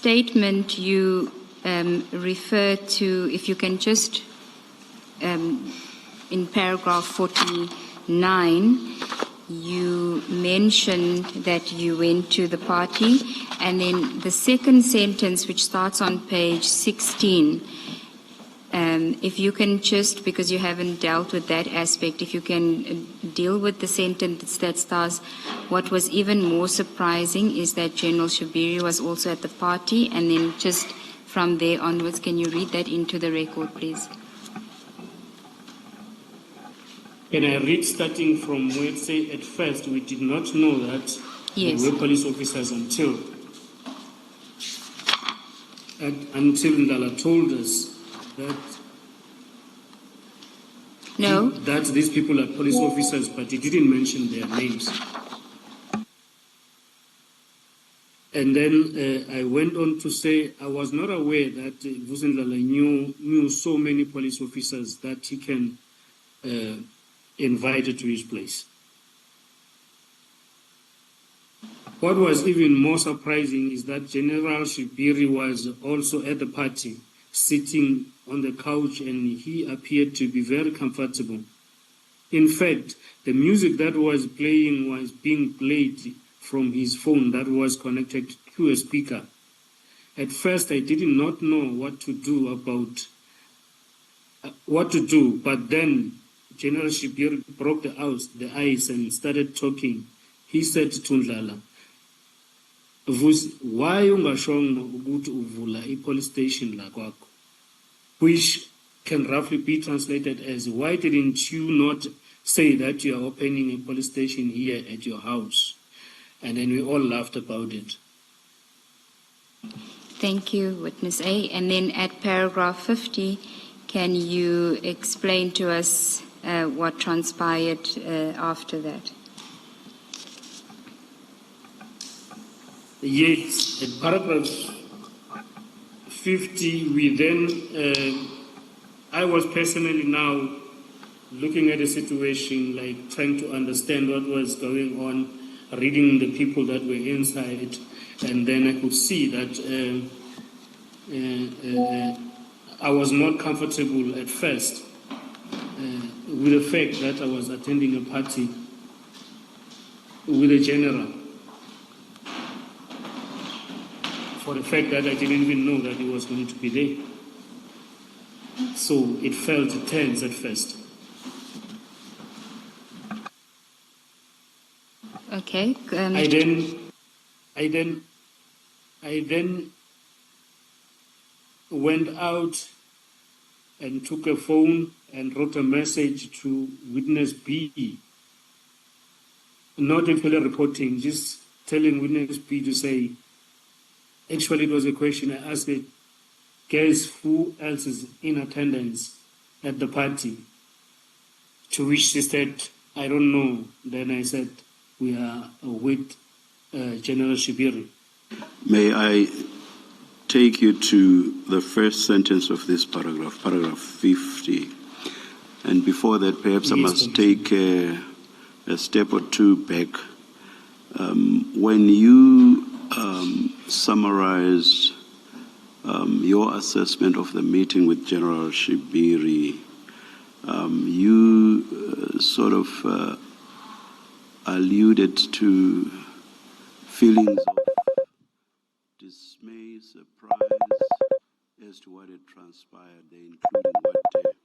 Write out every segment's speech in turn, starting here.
statement you refer to, if you can just, in paragraph 49, you mentioned that you went to the party, and then the second sentence, which starts on page 16, if you can just, because you haven't dealt with that aspect, if you can deal with the sentence that starts, what was even more surprising is that General Shibiri was also at the party, and then just from there onwards, can you read that into the record, please? Can I read starting from where it says, at first we did not know that Yes. there were police officers until Nhlanhla told us that No. that these people are police officers, but he didn't mention their names. And then I went on to say I was not aware that Nhlanhla knew so many police officers that he can invite to his place. What was even more surprising is that General Shibiri was also at the party, sitting on the couch, and he appeared to be very comfortable. In fact, the music that was playing was being played from his phone that was connected to a speaker. At first, I did not know what to do, but then General Shibiri broke the ice and started talking. He said to Nhlanhla, why ungashongo ukuthi uvula police station la kwakho? Which can roughly be translated as, why didn't you not say that you are opening a police station here at your house? And then we all laughed about it. Thank you, Witness A. And then at paragraph 50, can you explain to us what transpired after that? Yes, at paragraph 50, we then, I was personally now looking at the situation, like trying to understand what was going on, reading the people that were inside, and then I could see that I was not comfortable at first with the fact that I was attending a party with a general, for the fact that I didn't even know that he was going to be there. So it felt tense at first. Okay. I then went out and took a phone and wrote a message to Witness B, not actually reporting, just telling Witness B to say, actually it was a question I asked it, guess who else is in attendance at the party? To which she said, I don't know. Then I said, we are with General Shibiri. May I take you to the first sentence of this paragraph, paragraph 50. And before that, perhaps I must take a step or two back. When you summarized your assessment of the meeting with General Shibiri, you sort of alluded to feelings of dismay, surprise as to what had transpired there, including what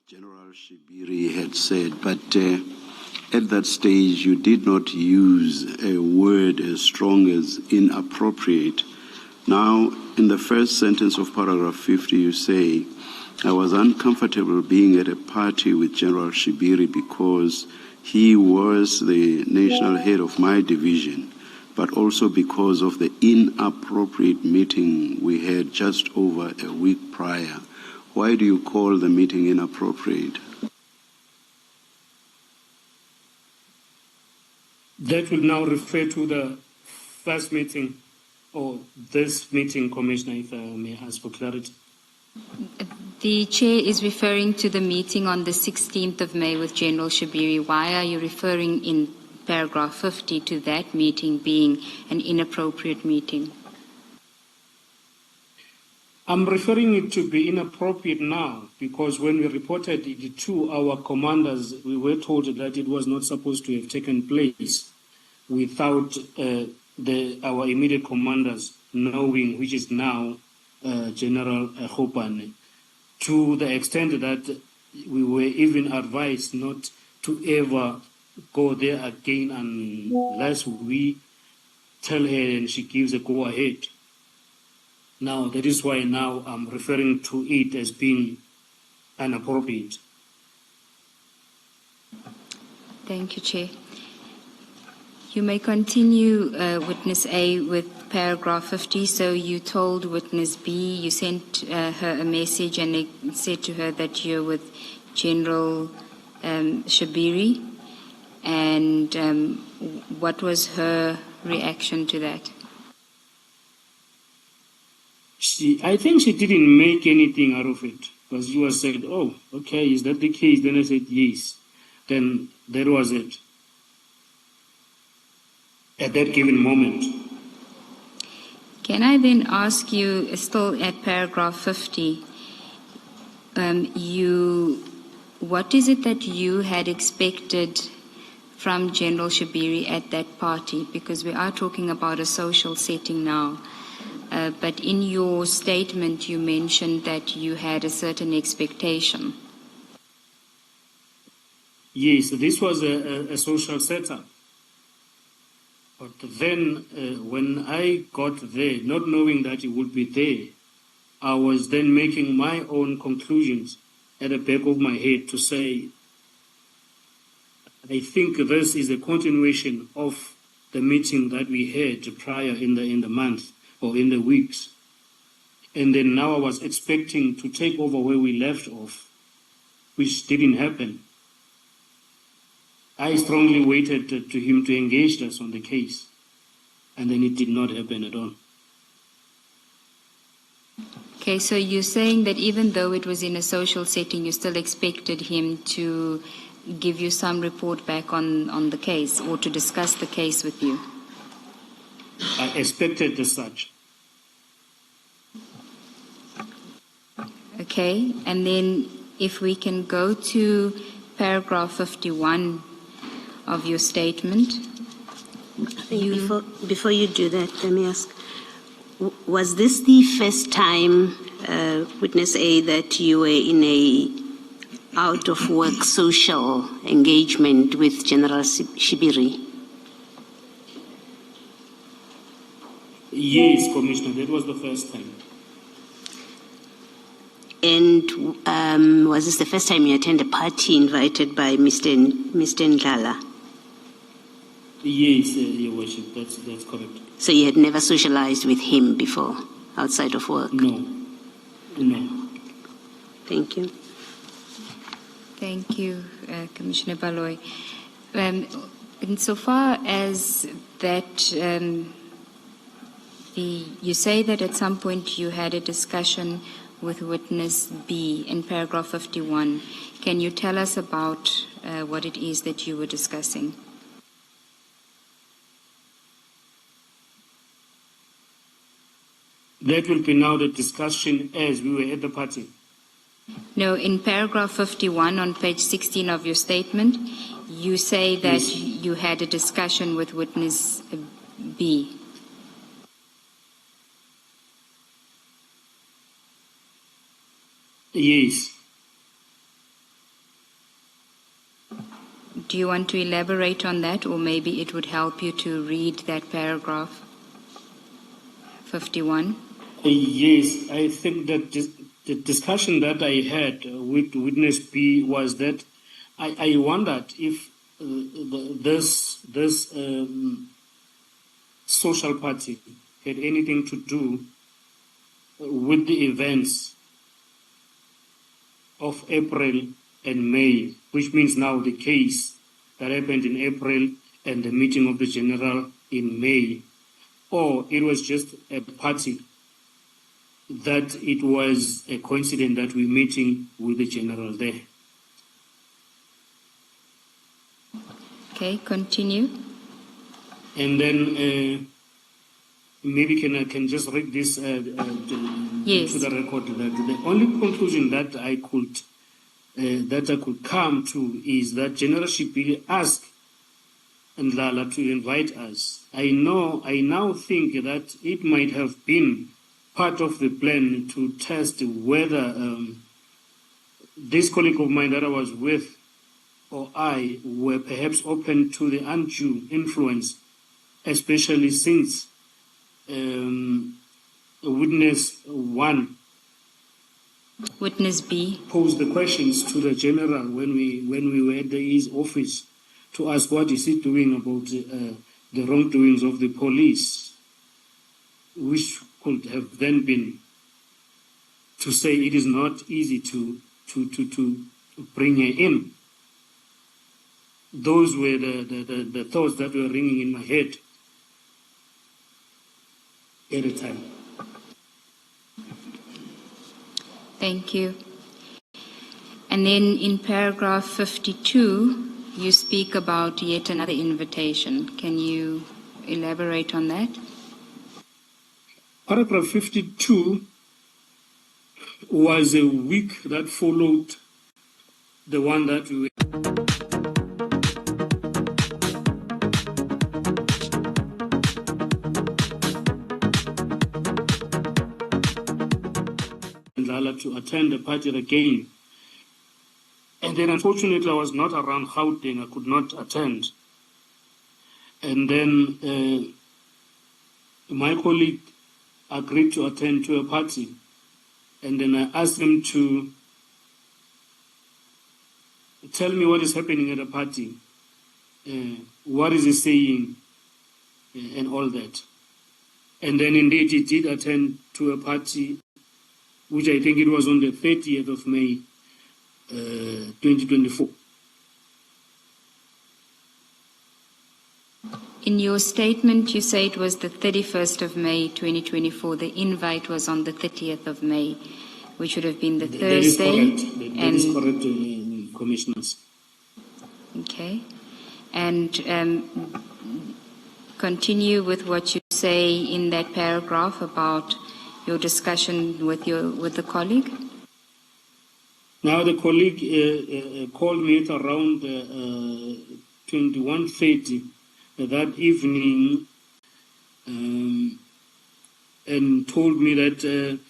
General Shibiri had said. But at that stage, you did not use a word as strong as inappropriate. Now, in the first sentence of paragraph 50, you say, I was uncomfortable being at a party with General Shibiri because he was the national head of my division, but also because of the inappropriate meeting we had just over a week prior. Why do you call the meeting inappropriate? That will now refer to the first meeting, or this meeting, Commissioner, if I may ask for clarity. The Chair is referring to the meeting on the 16th of May with General Shibiri. Why are you referring in paragraph 50 to that meeting being an inappropriate meeting? I'm referring it to be inappropriate now because when we reported it to our commanders, we were told that it was not supposed to have taken place without our immediate commanders knowing, which is now General Khopane, to the extent that we were even advised not to ever go there again unless we tell her and she gives a go-ahead. Now, that is why now I'm referring to it as being inappropriate. Thank you, Chair. You may continue, Witness A, with paragraph 50. So you told Witness B, you sent her a message and it said to her that you're with General Shabiri. And what was her reaction to that? I think she didn't make anything out of it because she was said, oh, okay, is that the case? Then I said, yes. Then that was it. At that given moment. Can I then ask you, still at paragraph 50, what is it that you had expected from General Shabiri at that party? Because we are talking about a social setting now. But in your statement, you mentioned that you had a certain expectation. Yes, this was a social setup. But then when I got there, not knowing that it would be there, I was then making my own conclusions at the back of my head to say, I think this is a continuation of the meeting that we had prior in the month or in the weeks. And then now I was expecting to take over where we left off, which didn't happen. I strongly waited to him to engage us on the case, and then it did not happen at all. Okay, so you're saying that even though it was in a social setting, you still expected him to give you some report back on the case or to discuss the case with you? I expected as such. Okay, and then if we can go to paragraph 51 of your statement. Before you do that, let me ask, was this the first time, Witness A, that you were in a out-of-work social engagement with General Shabiri? Yes, Commissioner, that was the first time. And was this the first time you attended a party invited by Mr. Nhlanhla? Yes, Your Worship, that's correct. So you had never socialized with him before, outside of work? No. Thank you. Thank you, Commissioner Baloy. Insofar as that, you say that at some point you had a discussion with Witness B in paragraph 51. Can you tell us about what it is that you were discussing? That will be now the discussion as we were at the party. No, in paragraph 51 on page 16 of your statement, you say that Yes. you had a discussion with Witness B. Yes. Do you want to elaborate on that, or maybe it would help you to read that paragraph 51? Yes, I think that the discussion that I had with Witness B was that I wondered if this social party had anything to do with the events of April and May, which means now the case that happened in April and the meeting of the general in May, or it was just a party that it was a coincidence that we're meeting with the general there. Okay, continue. And then maybe I can just read this Yes. to the record. That the only conclusion that I could come to is that General Shibiri asked Nhlanhla to invite us. I now think that it might have been part of the plan to test whether this colleague of mine that I was with or I were perhaps open to the undue influence, especially since witness 1 Witness B. posed the questions to the general when we were at his office to ask what is he doing about the wrongdoings of the police, which could have then been to say it is not easy to bring her in. Those were the thoughts that were ringing in my head at the time. Thank you. And then in paragraph 52, you speak about yet another invitation. Can you elaborate on that? Paragraph 52 was a week that followed the one that we were. To attend the party again. And then unfortunately I was not around Gauteng, I could not attend. And then my colleague agreed to attend to a party. And then I asked him to tell me what is happening at the party, what is he saying, and all that. And then indeed he did attend to a party, which I think it was on the 30th of May, 2024. In your statement, you say it was the 31st of May, 2024. The invite was on the 30th of May, which would have been the Thursday. That is correct, Commissioners. Okay. And continue with what you say in that paragraph about your discussion with the colleague. Now the colleague called me at around 21:30 that evening and told me that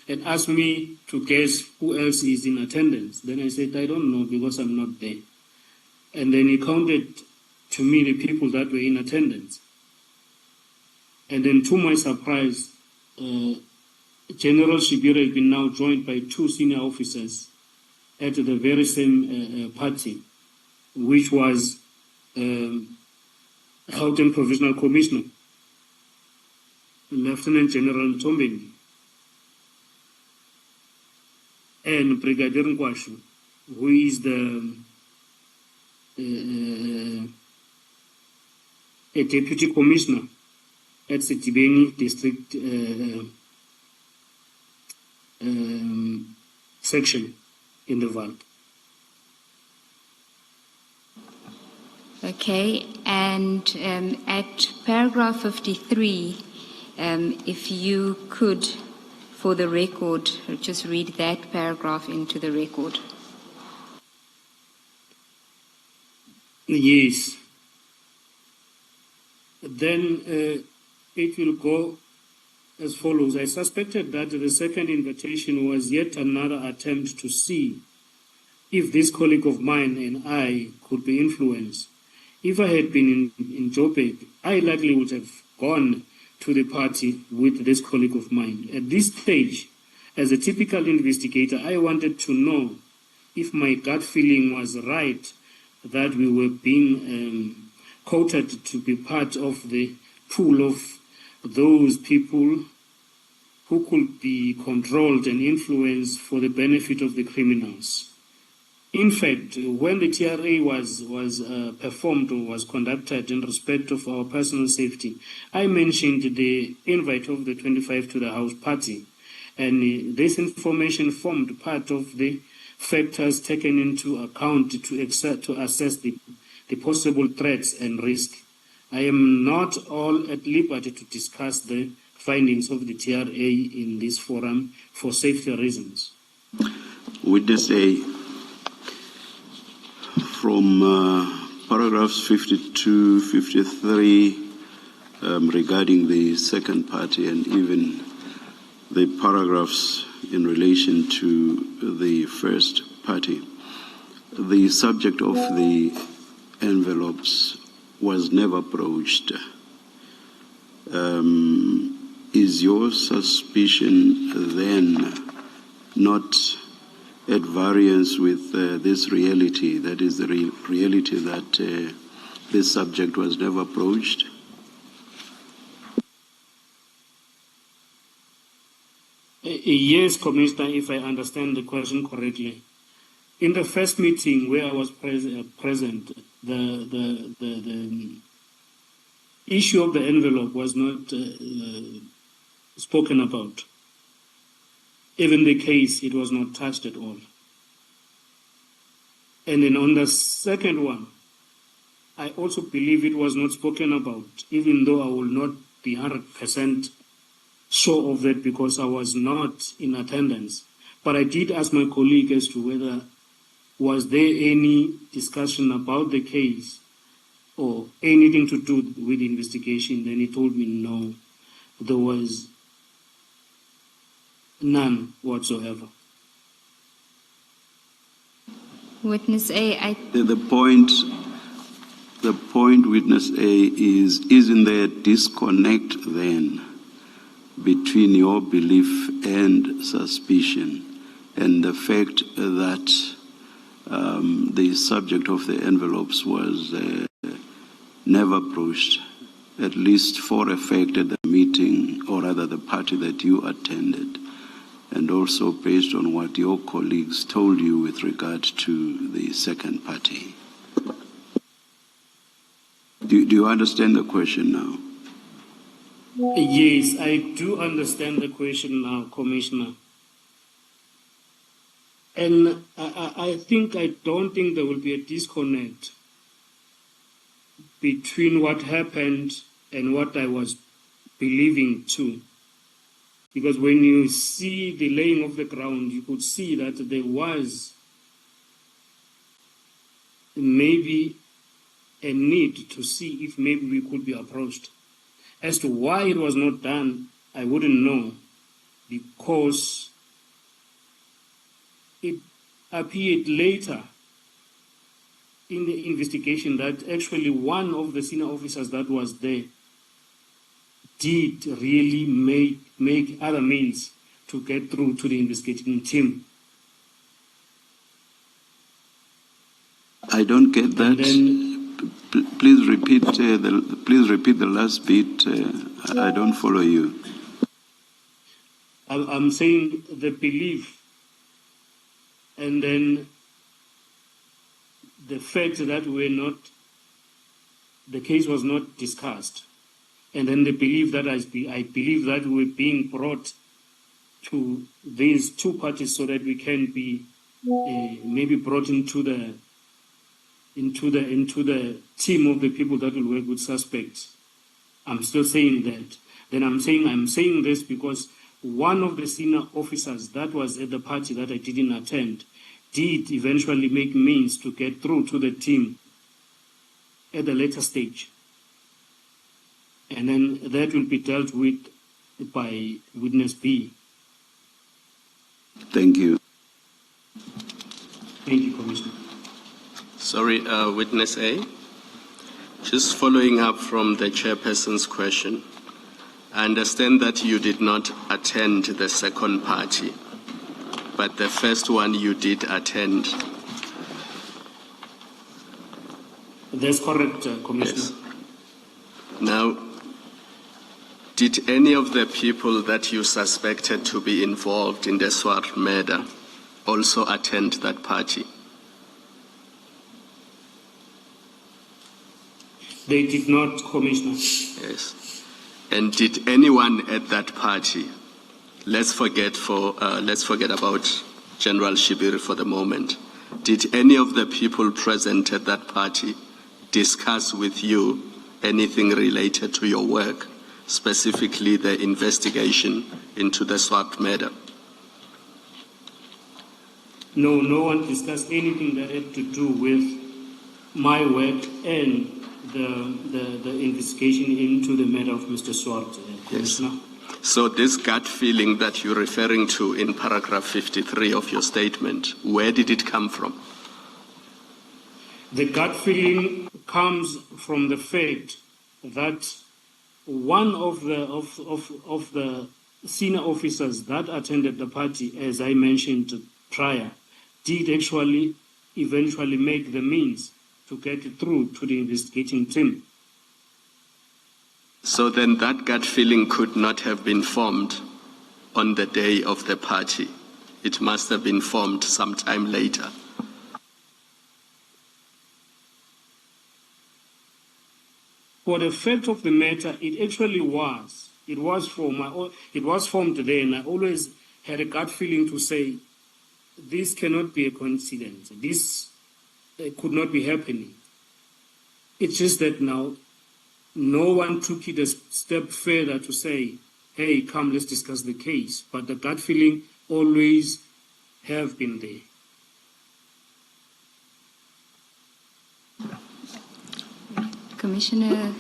and asked me to guess who else is in attendance. Then I said I don't know because I'm not there. And then he counted to me the people that were in attendance. And then to my surprise, General Shibiri had been now joined by 2 senior officers at the very same party, which was Gauteng Provisional Commissioner, Lieutenant General Tombeni, and Brigadier Nkwashu, who is a Deputy Commissioner at Setibeni District section in the Vault. Okay, and at paragraph 53, if you could, for the record, just read that paragraph into the record. Yes. Then it will go as follows. I suspected that the second invitation was yet another attempt to see if this colleague of mine and I could be influenced. If I had been in Joburg, I likely would have gone to the party with this colleague of mine. At this stage, as a typical investigator, I wanted to know if my gut feeling was right, that we were being quoted to be part of the pool of those people who could be controlled and influenced for the benefit of the criminals. In fact, when the TRA was performed or was conducted in respect of our personal safety, I mentioned the invite of the 25 to the house party, and this information formed part of the factors taken into account to assess the possible threats and risk. I am not all at liberty to discuss the findings of the TRA in this forum for safety reasons. Witness A, from paragraphs 52, 53, regarding the second party, and even the paragraphs in relation to the first party, the subject of the envelopes was never broached. Is your suspicion then not at variance with this reality, that is the reality that this subject was never broached? Yes, Commissioner, if I understand the question correctly. In the first meeting where I was present, the issue of the envelope was not spoken about. Even the case, it was not touched at all. And then on the second one, I also believe it was not spoken about, even though I will not be 100% sure of that because I was not in attendance. But I did ask my colleague as to whether was there any discussion about the case or anything to do with the investigation. Then he told me no, there was none whatsoever. Witness A, The point, Witness A, is, isn't there a disconnect then between your belief and suspicion and the fact that the subject of the envelopes was never broached, at least for a fact at the meeting, or rather the party that you attended, and also based on what your colleagues told you with regard to the second party? Do you understand the question now? Yes, I do understand the question now, Commissioner. And I don't think there will be a disconnect between what happened and what I was believing too. Because when you see the laying of the ground, you could see that there was maybe a need to see if maybe we could be approached. As to why it was not done, I wouldn't know, because it appeared later in the investigation that actually one of the senior officers that was there did really make other means to get through to the investigating team. I don't get that. Please repeat the last bit. I don't follow you. I'm saying the belief, and then the fact that the case was not discussed, and then the belief that I believe that we're being brought to these two parties so that we can be maybe brought into the team of the people that will work with suspects. I'm still saying that. Then I'm saying this because one of the senior officers that was at the party that I didn't attend did eventually make means to get through to the team at a later stage. And then that will be dealt with by Witness B. Thank you. Thank you, Commissioner. Sorry, Witness A. Just following up from the chairperson's question, I understand that you did not attend the second party, but the first one you did attend. That's correct, Commissioner. Yes. Now, did any of the people that you suspected to be involved in the Swar murder also attend that party? They did not, Commissioner. Yes. And did anyone at that party, let's forget about General Shibiri for the moment, did any of the people present at that party discuss with you anything related to your work specifically the investigation into the swap murder? No, no one discussed anything that had to do with my work and the investigation into the matter of Mr. Swart. Yes. So this gut feeling that you're referring to in paragraph 53 of your statement, where did it come from? The gut feeling comes from the fact that one of the senior officers that attended the party, as I mentioned prior, did actually eventually make the means to get it through to the investigating team. So then that gut feeling could not have been formed on the day of the party. It must have been formed sometime later. For the fact of the matter, it actually was. It was formed today, and I always had a gut feeling to say, this cannot be a coincidence. This could not be happening. It's just that now no one took it a step further to say, hey, come, let's discuss the case. But the gut feeling always have been there. Commissioner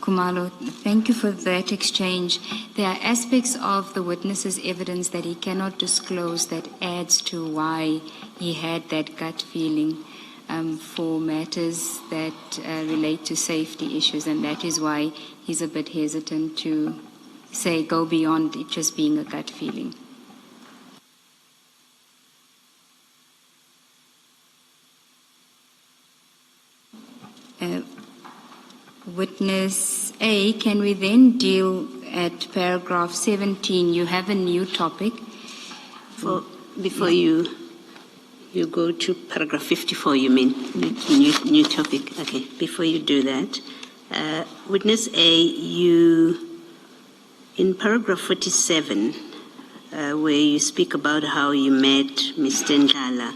Khumalo, thank you for that exchange. There are aspects of the witness's evidence that he cannot disclose that adds to why he had that gut feeling for matters that relate to safety issues, and that is why he's a bit hesitant to say go beyond it just being a gut feeling. Witness A, can we then deal at paragraph 17? You have a new topic. Before you go to paragraph 54, you mean new topic? Okay. Before you do that, witness A, you in paragraph 47, where you speak about how you met Mr. Nhlanhla,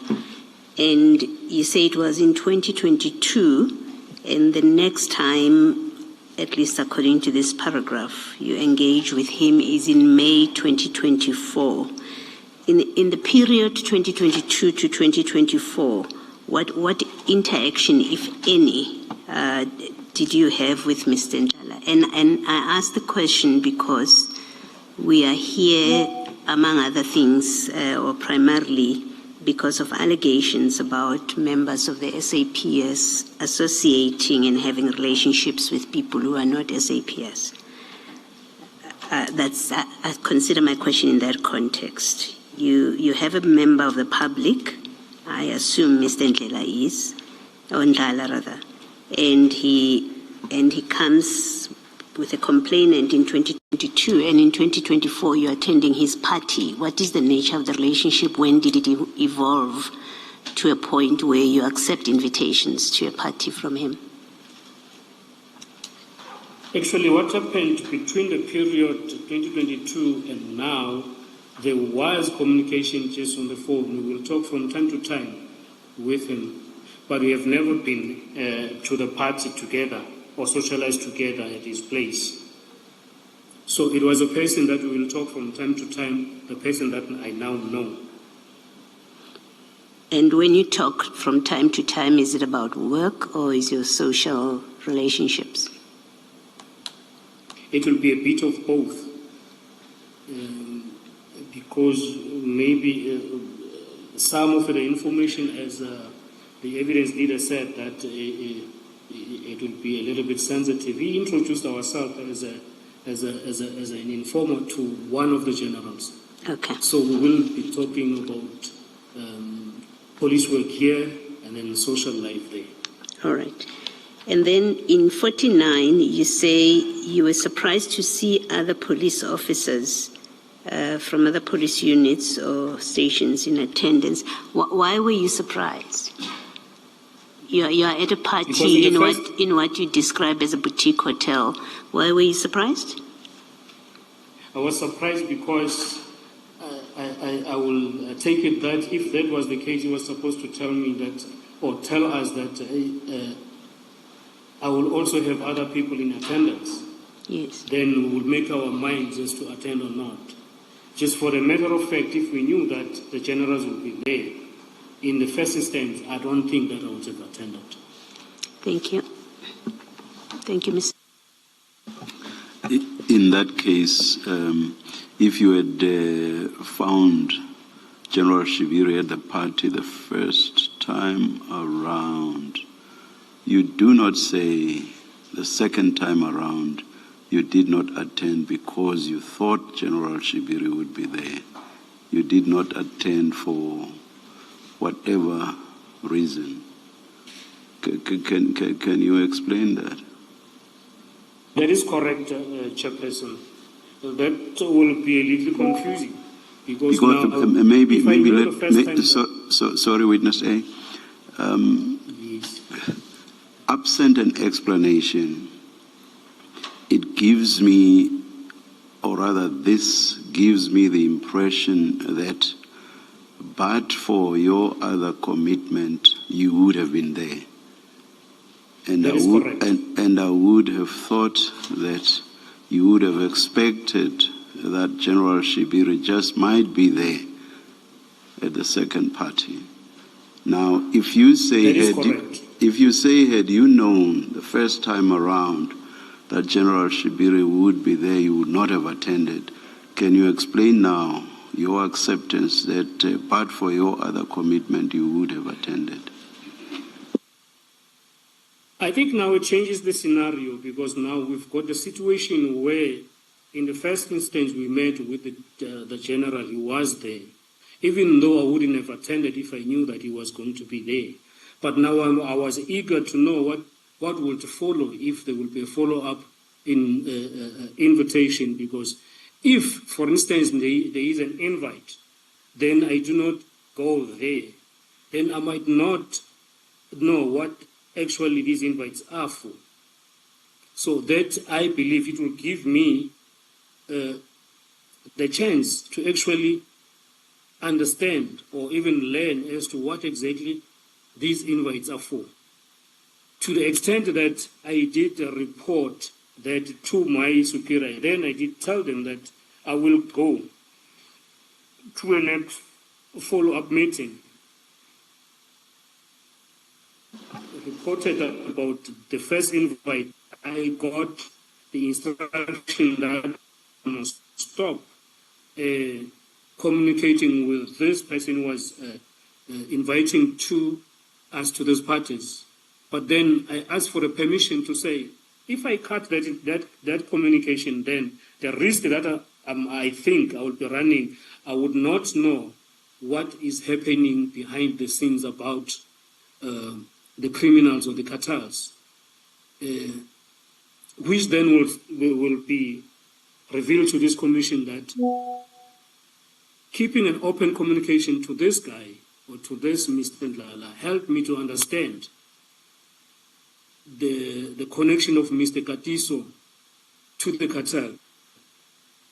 and you say it was in 2022. And the next time, at least according to this paragraph, you engage with him is in May 2024. In the period 2022 to 2024, what interaction, if any, did you have with Mr. Nhlanhla? And I ask the question because we are here, among other things, or primarily because of allegations about members of the SAPS associating and having relationships with people who are not SAPS. I consider my question in that context. You have a member of the public, I assume Mr. Nhlanhla is, or Nhlanhla rather, and he comes with a complainant in 2022, and in 2024 you're attending his party. What is the nature of the relationship? When did it evolve to a point where you accept invitations to a party from him? Actually, what happened between the period 2022 and now, there was communication just on the phone. We will talk from time to time with him, but we have never been to the party together or socialized together at his place. So it was a person that we will talk from time to time, the person that I now know. And when you talk from time to time, is it about work or is it social relationships? It will be a bit of both, because maybe some of the information, as the evidence leader said, that it will be a little bit sensitive. We introduced ourselves as an informer to one of the generals. Okay. So we will be talking about police work here and then social life there. All right. And then in 49, you say you were surprised to see other police officers from other police units or stations in attendance. Why were you surprised? You are at a party in what you describe as a boutique hotel. Why were you surprised? I was surprised because I will take it that if that was the case, he was supposed to tell me that, or tell us that I will also have other people in attendance. Yes. then we would make our minds as to attend or not. Just for the matter of fact, if we knew that the generals would be there, in the first instance, I don't think that I would have attended. Thank you. Thank you, Mr. In that case, if you had found General Shibiri at the party the first time around, you do not say the second time around you did not attend because you thought General Shibiri would be there. You did not attend for whatever reason. Can you explain that? That is correct, Chairperson. That will be a little confusing because now, maybe if I knew the first time sorry, witness A. Yes. Absent an explanation, it gives me, or rather this gives me the impression that but for your other commitment, you would have been there. And that is correct. And I would have thought that you would have expected that General Shibiri just might be there at the second party. Now, if you say had you known the first time around that General Shibiri would be there, you would not have attended. Can you explain now your acceptance that but for your other commitment, you would have attended? I think now it changes the scenario because now we've got the situation where in the first instance we met with the general, he was there, even though I wouldn't have attended if I knew that he was going to be there. But now I was eager to know what would follow if there will be a follow-up invitation, because if, for instance, there is an invite, then I do not go there, then I might not know what actually these invites are for. So that, I believe, it will give me the chance to actually understand or even learn as to what exactly these invites are for. To the extent that I did report that to my superior, then I did tell them that I will go to a next follow-up meeting. Reported about the first invite, I got the instruction that I must stop communicating with this person who was inviting us to those parties. But then I asked for a permission to say, if I cut that communication, then the risk that I think I will be running, I would not know what is happening behind the scenes about the criminals or the cartels, which then will be revealed to this commission that keeping an open communication to this guy or to this Mr. Nhlanhla helped me to understand the connection of Mr. Katiso to the cartel.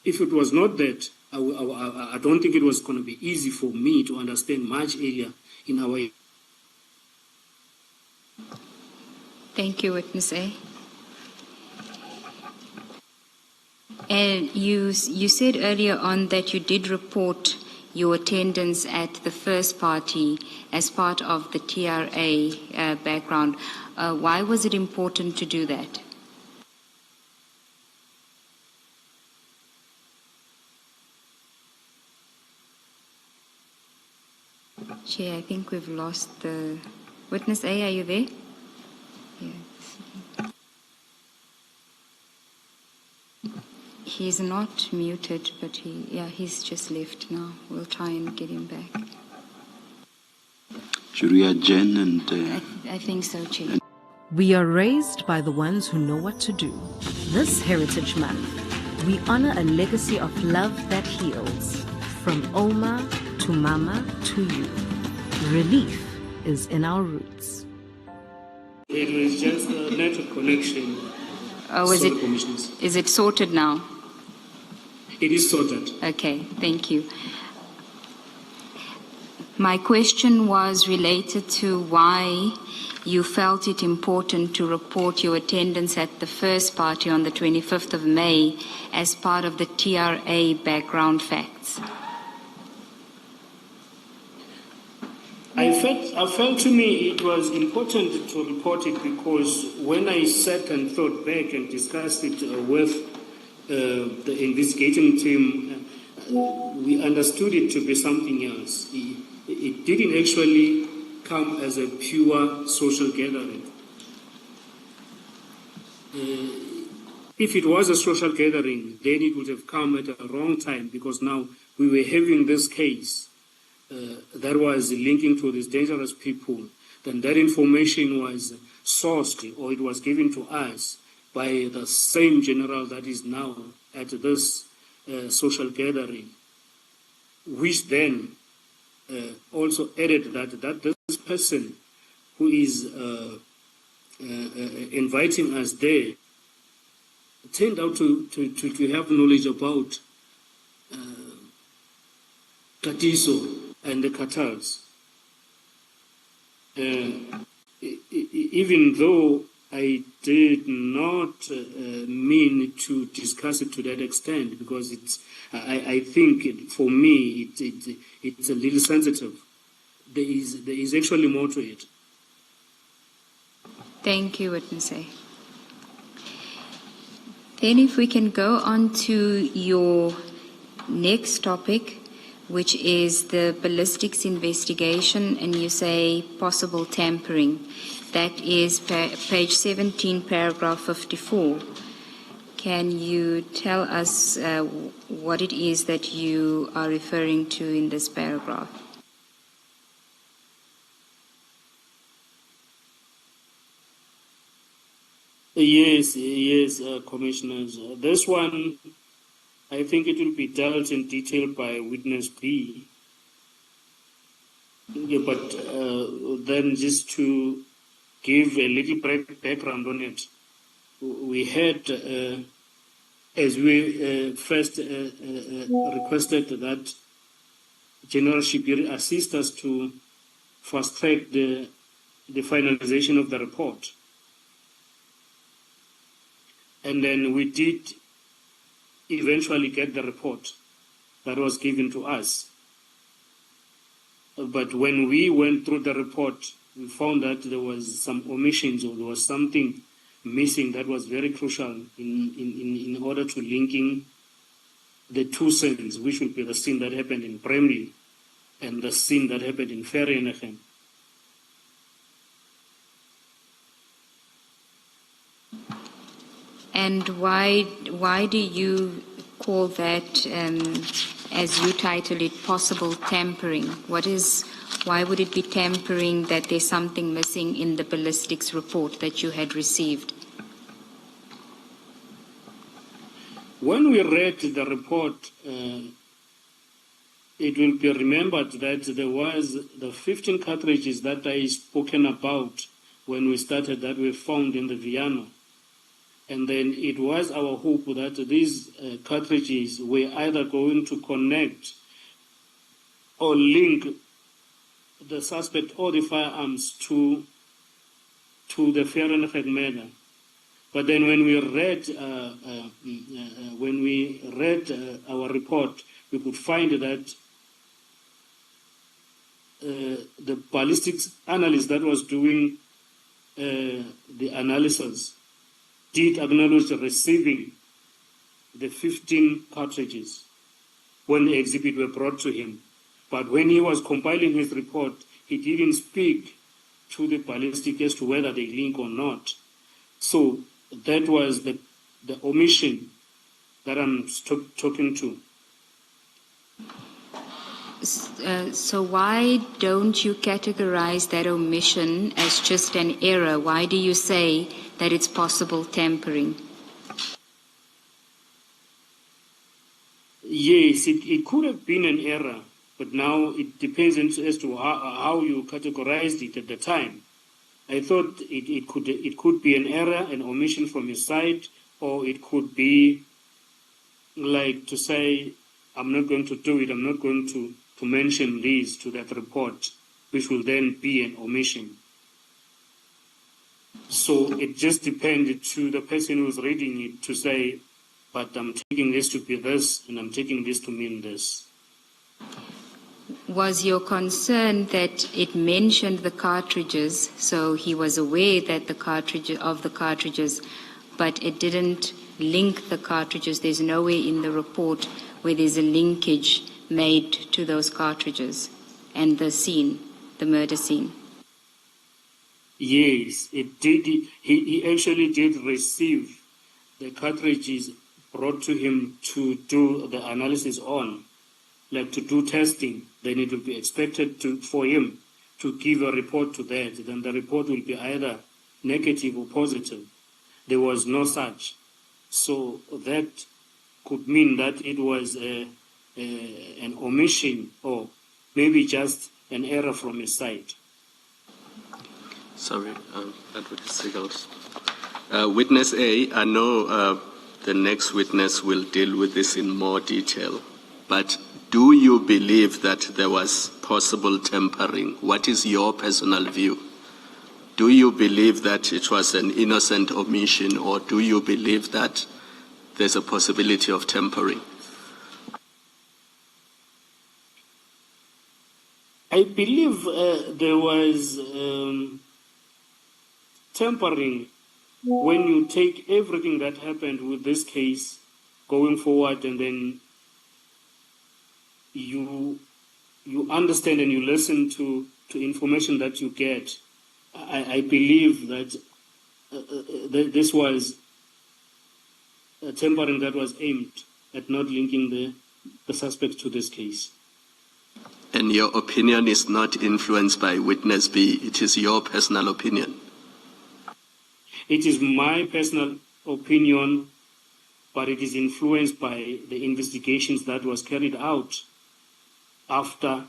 If it was not that, I don't think it was going to be easy for me to understand much earlier in our. Thank you, Witness A. And you said earlier on that you did report your attendance at the first party as part of the TRA background. Why was it important to do that? Chair, I think we've lost the... Witness A, are you there? Yeah. He's not muted, but he's just left now. We'll try and get him back. Should we adjourn and... I think so, Chair. We are raised by the ones who know what to do. This Heritage Month, we honor a legacy of love that heals. From Oma to Mama to you. Relief is in our roots. It was just a network connection. Oh, is it sorted now? It is sorted. Okay, thank you. My question was related to why you felt it important to report your attendance at the first party on the 25th of May as part of the TRA background facts. I felt to me it was important to report it because when I sat and thought back and discussed it with the investigating team, we understood it to be something else. It didn't actually come as a pure social gathering. If it was a social gathering, then it would have come at a wrong time because now we were having this case that was linking to these dangerous people. Then that information was sourced or it was given to us by the same general that is now at this social gathering, which then also added that this person who is inviting us there turned out to have knowledge about Katiso and the cartels. Even though I did not mean to discuss it to that extent, because I think for me it's a little sensitive. There is actually more to it. Thank you, Witness A. Then if we can go on to your next topic, which is the ballistics investigation, and you say possible tampering. That is page 17, paragraph 54. Can you tell us what it is that you are referring to in this paragraph? Yes, Commissioners. This one, I think it will be dealt in detail by Witness B. Yeah, but then just to give a little background on it, we had, as we first requested that General Shibiri assist us to fast-track the finalization of the report. And then we did eventually get the report that was given to us. But when we went through the report, we found that there was some omissions or there was something missing that was very crucial in order to linking the two scenes, which would be the scene that happened in Bramley and the scene that happened in Vereeniging. And why do you call that, as you title it, possible tampering? Why would it be tampering that there's something missing in the ballistics report that you had received? When we read the report, it will be remembered that there was the 15 cartridges that I spoken about when we started that were found in the Viano. And then it was our hope that these cartridges were either going to connect or link the suspect or the firearms to the Vereeniging murder. But then when we read our report, we could find that the ballistics analyst that was doing the analysis did acknowledge receiving the 15 cartridges when the exhibit were brought to him. But when he was compiling his report, he didn't speak to the ballistic as to whether they link or not. So that was the omission that I'm talking to. So why don't you categorize that omission as just an error? Why do you say that it's possible tampering? Yes, it could have been an error, but now it depends as to how you categorized it at the time. I thought it could be an error, an omission from your side, or it could be like to say, I'm not going to do it, I'm not going to to mention these to that report, which will then be an omission. So it just depended to the person who's reading it to say, but I'm taking this to be this, and I'm taking this to mean this. Was your concern that it mentioned the cartridges, so he was aware that the cartridges, but it didn't link the cartridges? There's nowhere in the report where there's a linkage made to those cartridges and the scene, the murder scene. Yes, it did. He actually did receive the cartridges brought to him to do the analysis on, like to do testing. Then it will be expected for him to give a report to that. Then the report will be either negative or positive. There was no such. So that could mean that it was an omission or maybe just an error from his side. Sorry, Advocate Siegels. Witness A, I know the next witness will deal with this in more detail, but do you believe that there was possible tampering? What is your personal view? Do you believe that it was an innocent omission, or do you believe that there's a possibility of tampering? I believe there was tampering when you take everything that happened with this case going forward, and then you understand and you listen to information that you get. I believe that this was a tampering that was aimed at not linking the suspect to this case. And your opinion is not influenced by witness B, it is your personal opinion? It is my personal opinion, but it is influenced by the investigations that was carried out after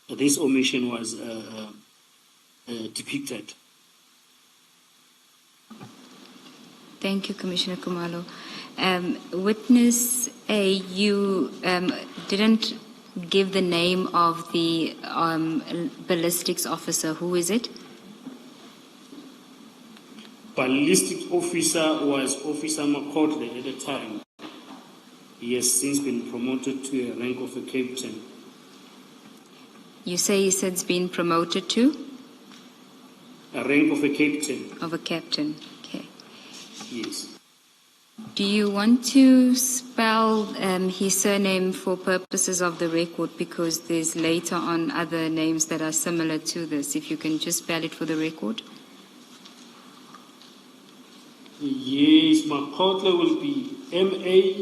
this omission was depicted. Thank you, Commissioner Khumalo. Witness A, you didn't give the name of the ballistics officer. Who is it? Ballistics officer was Officer Mkhwanazi at the time. He has since been promoted to a rank of a captain. You say he's since been promoted to? A rank of a captain. Of a captain, okay. Yes. Do you want to spell his surname for purposes of the record, because there's later on other names that are similar to this? If you can just spell it for the record. Yes, Mkhwanazi will be Makhwanazi.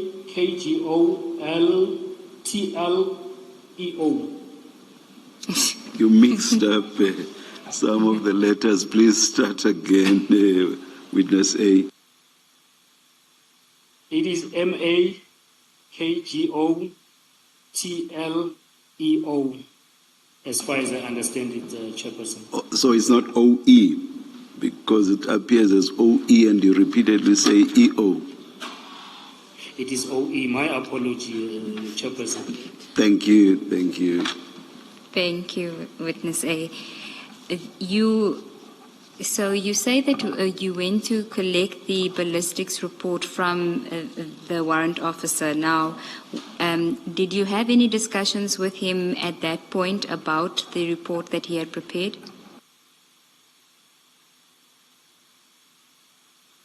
You mixed up some of the letters. Please start again, Witness A. It is Makhwanazi, as far as I understand it, Chairperson. So it's not OE, because it appears as OE and you repeatedly say EO. It is OE. My apology, Chairperson. Thank you, thank you. Thank you, Witness A. So you say that you went to collect the ballistics report from the warrant officer. Now, did you have any discussions with him at that point about the report that he had prepared?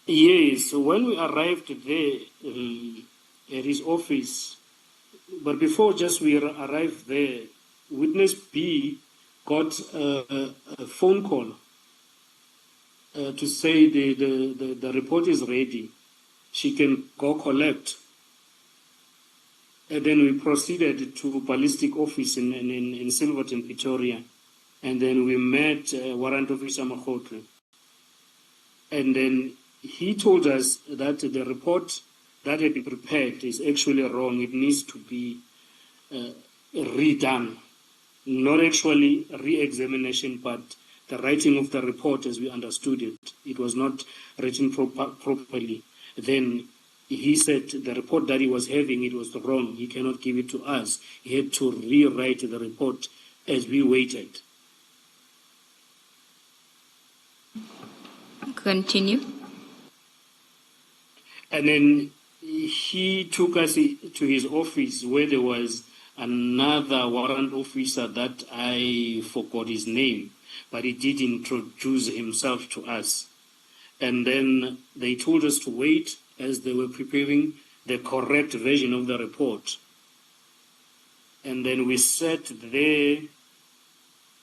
Yes, when we arrived there at his office, but before just we arrived there, Witness B got a phone call to say the report is ready. She can go collect. And then we proceeded to ballistic office in Silverton, Pretoria. And then we met Warrant Officer Mkhwanazi. And then he told us that the report that had been prepared is actually wrong. It needs to be redone. Not actually re-examination, but the writing of the report as we understood it. It was not written properly. Then he said the report that he was having, it was wrong. He cannot give it to us. He had to rewrite the report as we waited. Continue. And then he took us to his office where there was another warrant officer that I forgot his name, but he did introduce himself to us. And then they told us to wait as they were preparing the correct version of the report. And then we sat there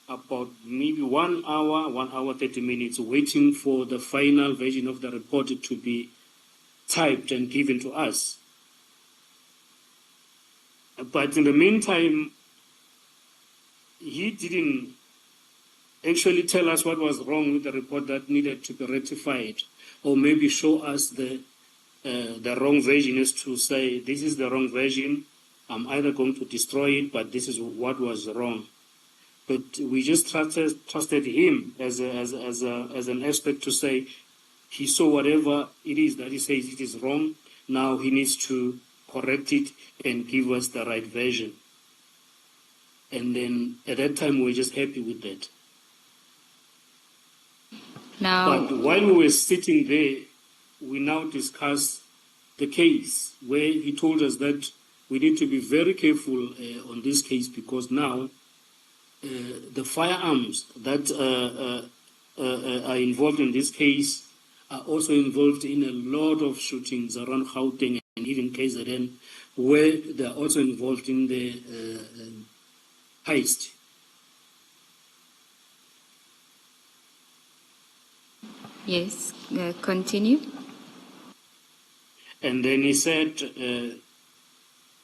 about maybe 1 hour, 30 minutes, waiting for the final version of the report to be typed and given to us. But in the meantime, he didn't actually tell us what was wrong with the report that needed to be rectified, or maybe show us the wrong version, is to say, this is the wrong version, I'm either going to destroy it, but this is what was wrong. But we just trusted him as an expert to say, he saw whatever it is that he says it is wrong, now he needs to correct it and give us the right version. And then at that time we were just happy with that. Now, but while we were sitting there, we now discussed the case, where he told us that we need to be very careful on this case, because now the firearms that are involved in this case are also involved in a lot of shootings around Gauteng and even KZN, where they are also involved in the heist. yes, continue. And then he said,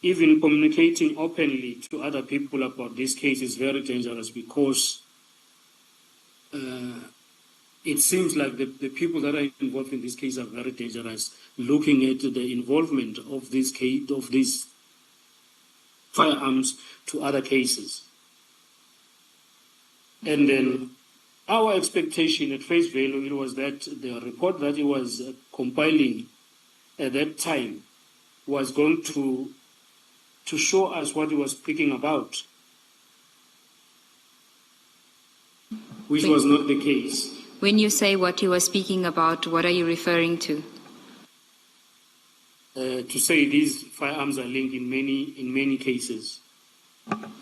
even communicating openly to other people about this case is very dangerous, because it seems like the people that are involved in this case are very dangerous, looking at the involvement of this case, of these firearms to other cases. And then our expectation at face value, it was that the report that he was compiling at that time was going to show us what he was speaking about, which was not the case. When you say what you were speaking about, what are you referring to? To say these firearms are linked in many cases.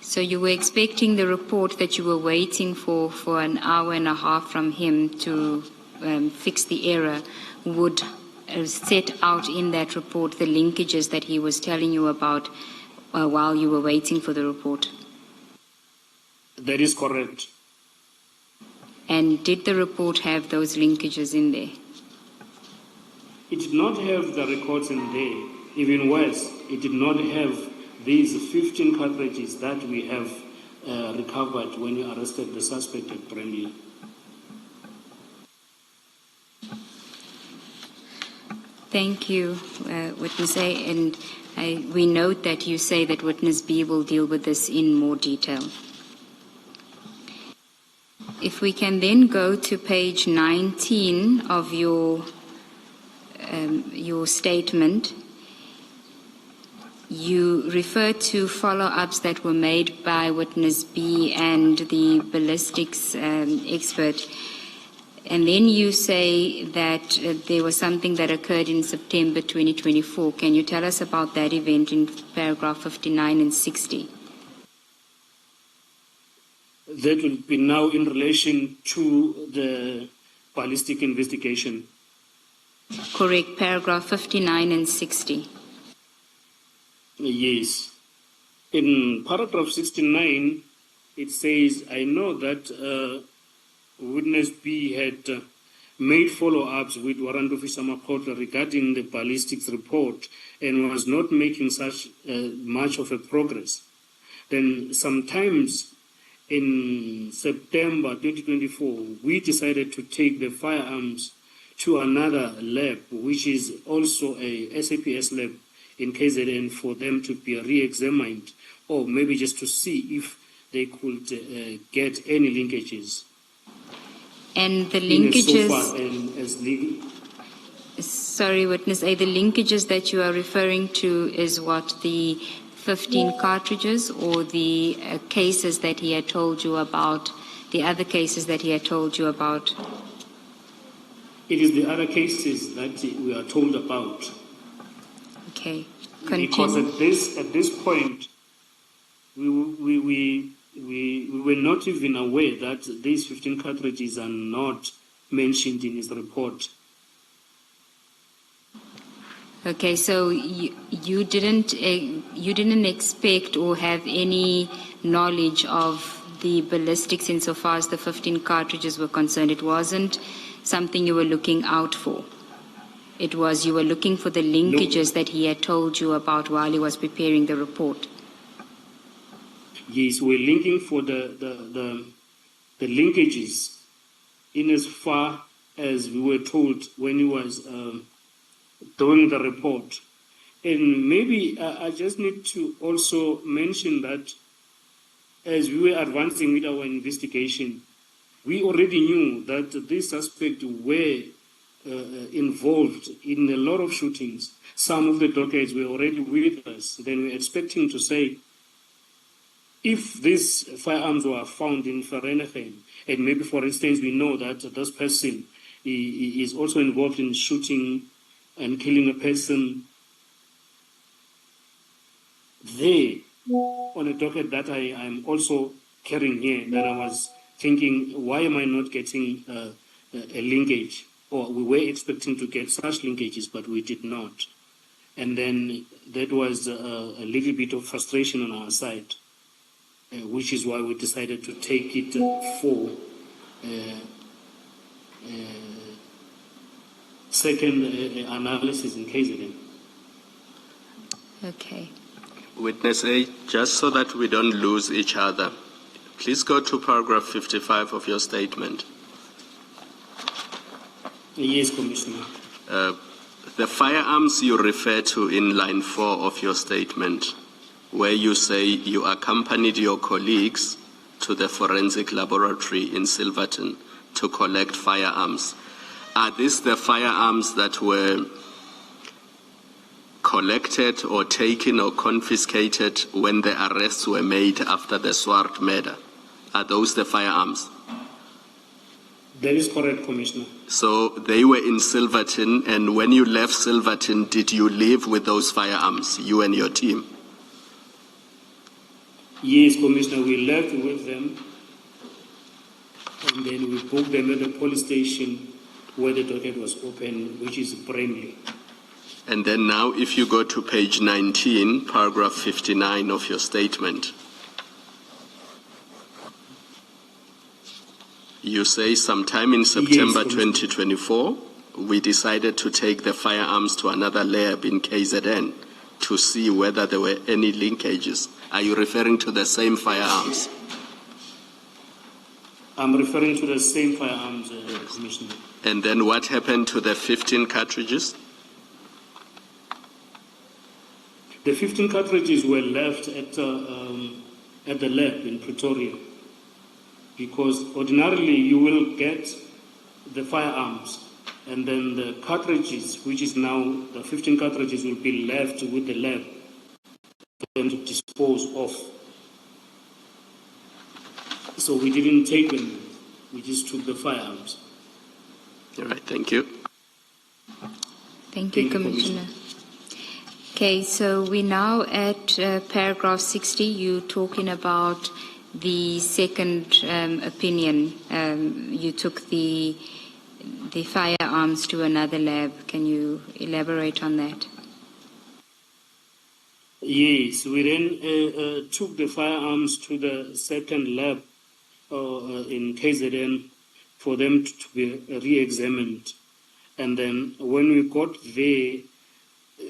So you were expecting the report that you were waiting for an hour and a half from him to fix the error would set out in that report the linkages that he was telling you about while you were waiting for the report? That is correct. And did the report have those linkages in there? It did not have the records in there. Even worse, it did not have these 15 cartridges that we have recovered when we arrested the suspect at Bramley. Thank you, Witness A. And we note that you say that Witness B will deal with this in more detail. If we can then go to page 19 of your statement, you refer to follow-ups that were made by Witness B and the ballistics expert. And then you say that there was something that occurred in September 2024. Can you tell us about that event in paragraph 59 and 60? That will be now in relation to the ballistic investigation. Correct, paragraph 59 and 60. Yes. In paragraph 69, it says, I know that Witness B had made follow-ups with Warrant Officer Mkhwanazi regarding the ballistics report and was not making such much of a progress. Then sometimes in September 2024, we decided to take the firearms to another lab, which is also a SAPS lab in KZN, for them to be re-examined, or maybe just to see if they could get any linkages. And the linkages, Sorry, witness A, the linkages that you are referring to is what, the 15 cartridges or the cases that he had told you about, the other cases that he had told you about? It is the other cases that we are told about. Okay, Because continue. at this point, we were not even aware that these 15 cartridges are not mentioned in his report. Okay, so you didn't expect or have any knowledge of the ballistics insofar as the 15 cartridges were concerned. It wasn't something you were looking out for. It was you were looking for the linkages that he had told you about while he was preparing the report. Yes, we're linking for the linkages in as far as we were told when he was doing the report. And maybe I just need to also mention that as we were advancing with our investigation, we already knew that these suspects were involved in a lot of shootings. Some of the dockets were already with us. Then we're expecting to say, if these firearms were found in Vereeniging, and maybe, for instance, we know that this person is also involved in shooting and killing a person, there, on a docket that I'm also carrying here, that I was thinking, why am I not getting a linkage? Or we were expecting to get such linkages, but we did not. And then that was a little bit of frustration on our side, which is why we decided to take it for second analysis in KZN. Okay. Witness A, just so that we don't lose each other, please go to paragraph 55 of your statement. Yes, Commissioner. The firearms you refer to in line 4 of your statement, where you say you accompanied your colleagues to the forensic laboratory in Silverton to collect firearms. Are these the firearms that were collected or taken or confiscated when the arrests were made after the Swart murder? Are those the firearms? That is correct, Commissioner. So they were in Silverton, and when you left Silverton, did you leave with those firearms, you and your team? Yes, Commissioner, we left with them, and then we booked them at the police station where the docket was open, which is Bramley. And then now, if you go to page 19, paragraph 59 of your statement, you say sometime in September 2024, we decided to take the firearms to another lab in KZN to see whether there were any linkages. Are you referring to the same firearms? I'm referring to the same firearms, Commissioner. And then what happened to the 15 cartridges? The 15 cartridges were left at the lab in Pretoria, because ordinarily you will get the firearms, and then the cartridges, which is now the 15 cartridges, will be left with the lab for them to dispose of. So we didn't take them, we just took the firearms. All right, thank you. Thank you, Commissioner. Okay, so we're now at paragraph 60. You're talking about the second opinion. You took the firearms to another lab. Can you elaborate on that? Yes, we then took the firearms to the second lab in KZN for them to be re-examined. And then when we got there,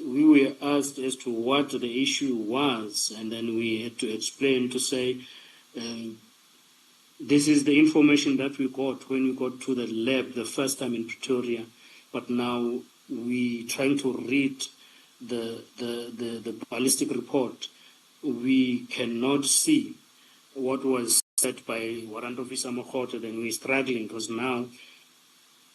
we were asked as to what the issue was, and then we had to explain to say, this is the information that we got when we got to the lab the first time in Pretoria, but now we trying to read the ballistic report. We cannot see what was said by Warrant Officer Mkhwanazi, then we're struggling because now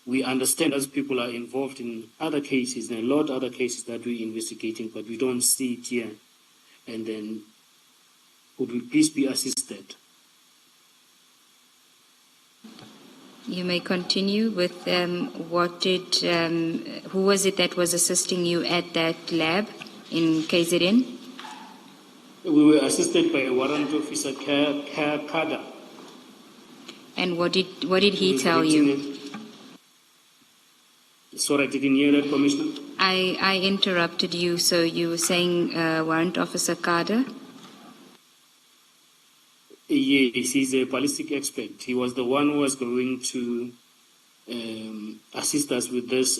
we understand as people are involved in other cases, and a lot of other cases that we're investigating, but we don't see it here. And then, would we please be assisted? You may continue with who was it that was assisting you at that lab in KZN? We were assisted by a warrant officer, Kada. And what did he tell you? Sorry, I didn't hear that, Commissioner. I interrupted you, so you were saying Warrant Officer Kada? Yes, he's a ballistic expert. He was the one who was going to assist us with this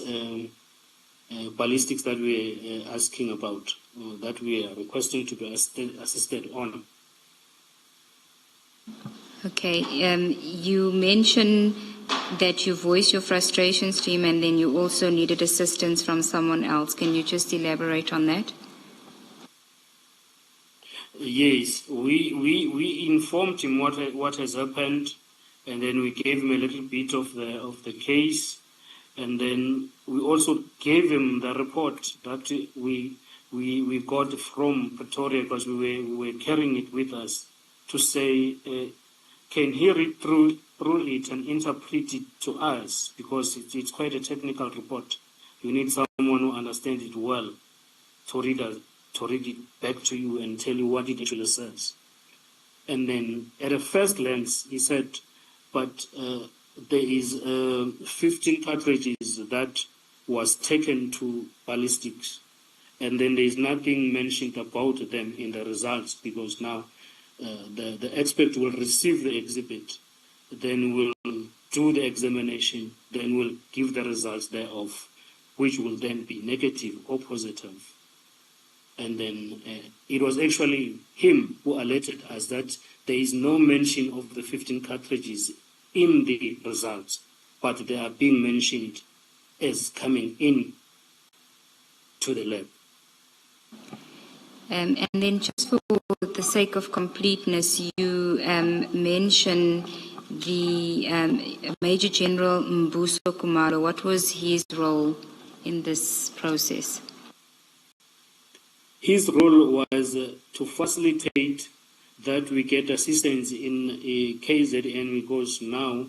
ballistics that we are asking about, that we are requesting to be assisted on. Okay, you mentioned that you voiced your frustrations to him and then you also needed assistance from someone else. Can you just elaborate on that? Yes, we informed him what has happened, and then we gave him a little bit of the case, and then we also gave him the report that we got from Pretoria, because we were carrying it with us, to say, can he read through it and interpret it to us, because it's quite a technical report. You need someone who understands it well to read it back to you and tell you what it actually says. And then at a first glance, he said, but there is 15 cartridges that was taken to ballistics. And then there is nothing mentioned about them in the results, because now the expert will receive the exhibit, then will do the examination, then will give the results thereof, which will then be negative or positive. And then it was actually him who alerted us that there is no mention of the 15 cartridges in the results, but they are being mentioned as coming in to the lab. And then just for the sake of completeness, you mentioned the Major General Mbuso Kumalo. What was his role in this process? His role was to facilitate that we get assistance in KZN, because now,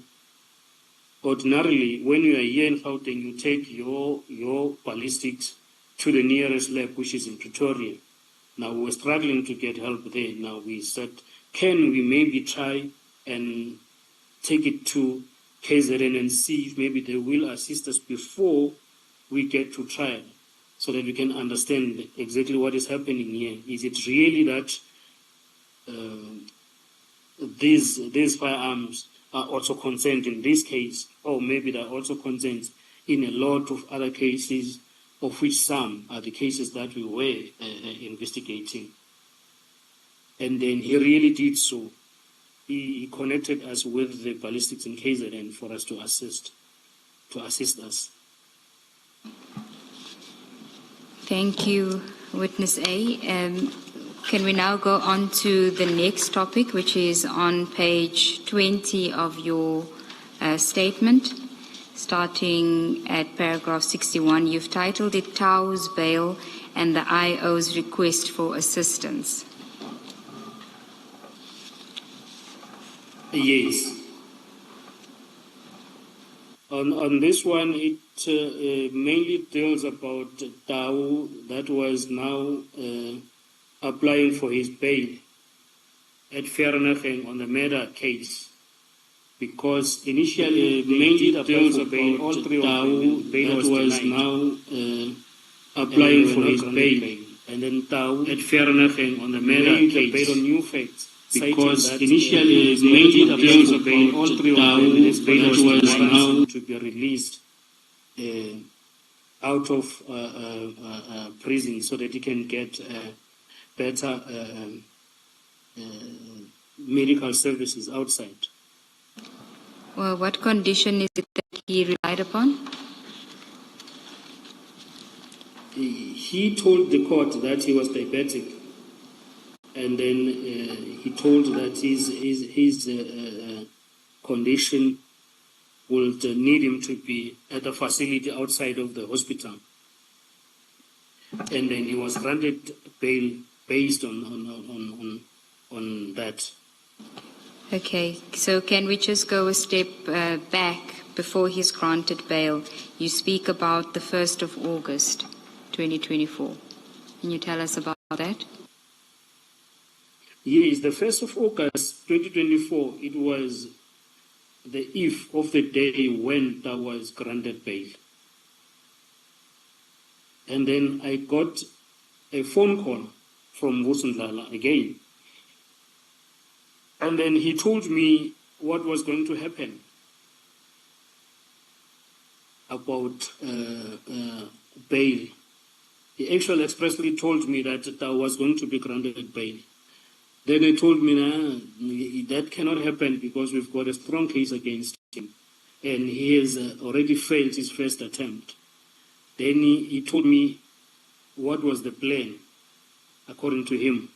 ordinarily, when you are here in Gauteng, you take your ballistics to the nearest lab, which is in Pretoria. Now, we're struggling to get help there. Now, we said, can we maybe try and take it to KZN and see if maybe they will assist us before we get to trial, so that we can understand exactly what is happening here. Is it really that these firearms are also concerned in this case, or maybe they are also concerned in a lot of other cases, of which some are the cases that we were investigating? And then he really did so. He connected us with the ballistics in KZN for us to assist us. Thank you, Witness A. Can we now go on to the next topic, which is on page 20 of your statement, starting at paragraph 61. You've titled it Tau's Bail and the IO's Request for Assistance. Yes. On this one, it mainly deals about Tau that was now applying for his bail at Vereeniging on the murder case, because initially mainly deals about all three of them. Bail was now applying for his bail, and then Tau at Vereeniging on the murder case, bail on new facts. Because initially mainly deals about all three of them. Bail was now to be released out of prison, so that he can get better medical services outside. Well, what condition is it that he relied upon? He told the court that he was diabetic, and then he told that his condition would need him to be at a facility outside of the hospital. And then he was granted bail based on that. Okay, so can we just go a step back before he's granted bail? You speak about the 1st of August, 2024. Can you tell us about that? Yes, the 1st of August, 2024, it was the eve of the day when that was granted bail. And then I got a phone call from Nhlanhla again. And then he told me what was going to happen about bail. He actually expressly told me that I was going to be granted bail. Then he told me, nah, that cannot happen because we've got a strong case against him. And he has already failed his first attempt. Then he told me what was the plan, according to him.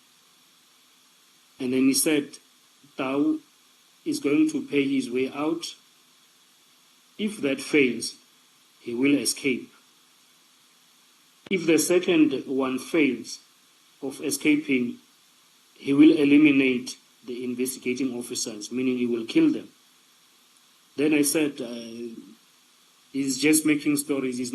And then he said, Tau is going to pay his way out. If that fails, he will escape. If the second one fails of escaping, he will eliminate the investigating officers, meaning he will kill them. Then I said, he's just making stories. That's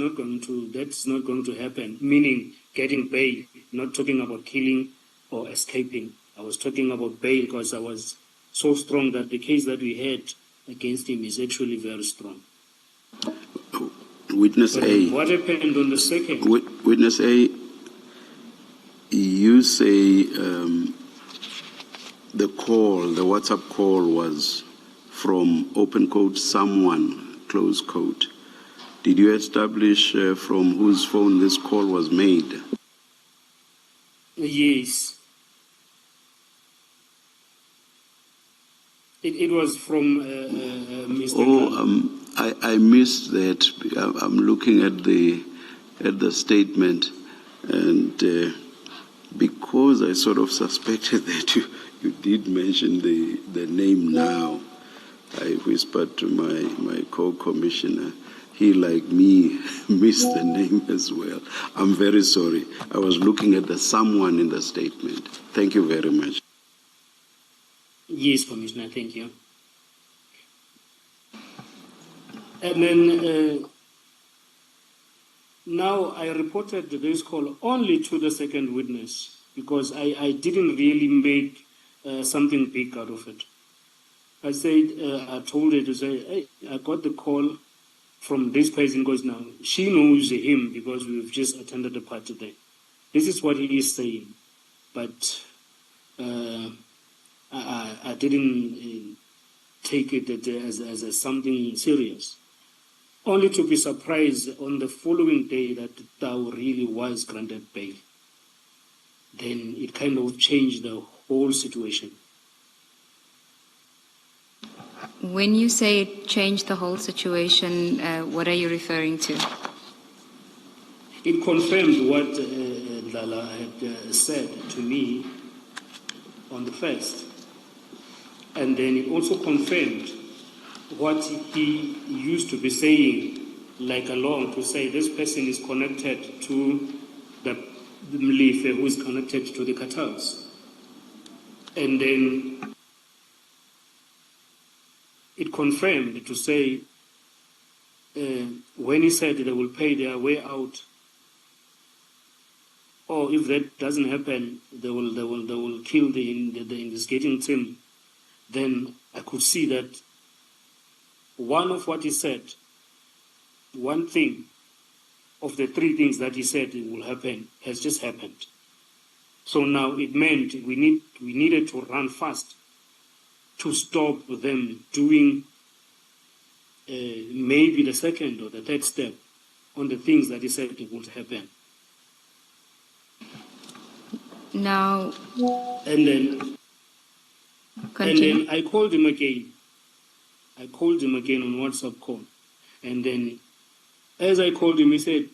not going to happen, meaning getting bail, not talking about killing or escaping. I was talking about bail because I was so strong that the case that we had against him is actually very strong. Witness A. What happened on the second? Witness A, you say the WhatsApp call was from open quote someone, close quote. Did you establish from whose phone this call was made? Yes. It was from Mr. Oh, I missed that. I'm looking at the statement, and because I sort of suspected that you did mention the name now, I whispered to my co-commissioner. He, like me, missed the name as well. I'm very sorry. I was looking at the someone in the statement. Thank you very much. Yes, Commissioner, thank you. And then now I reported this call only to the second witness because I didn't really make something big out of it. I said, I told her to say, hey, I got the call from this person because now she knows him because we've just attended the party there. This is what he is saying. But I didn't take it as something serious. Only to be surprised on the following day that Tau really was granted bail. Then it kind of changed the whole situation. When you say it changed the whole situation, what are you referring to? It confirmed what Nhlanhla had said to me on the first. And then it also confirmed what he used to be saying, like along to say this person is connected to the Mlife who is connected to the cartels. And then it confirmed to say when he said they will pay their way out, or if that doesn't happen, they will kill the investigating team. Then I could see that one of what he said, one thing of the three things that he said it will happen has just happened. So now it meant we needed to run fast to stop them doing maybe the second or the third step on the things that he said it would happen. Now, And then I called him again. I called him again on WhatsApp call. And then as I called him, he said,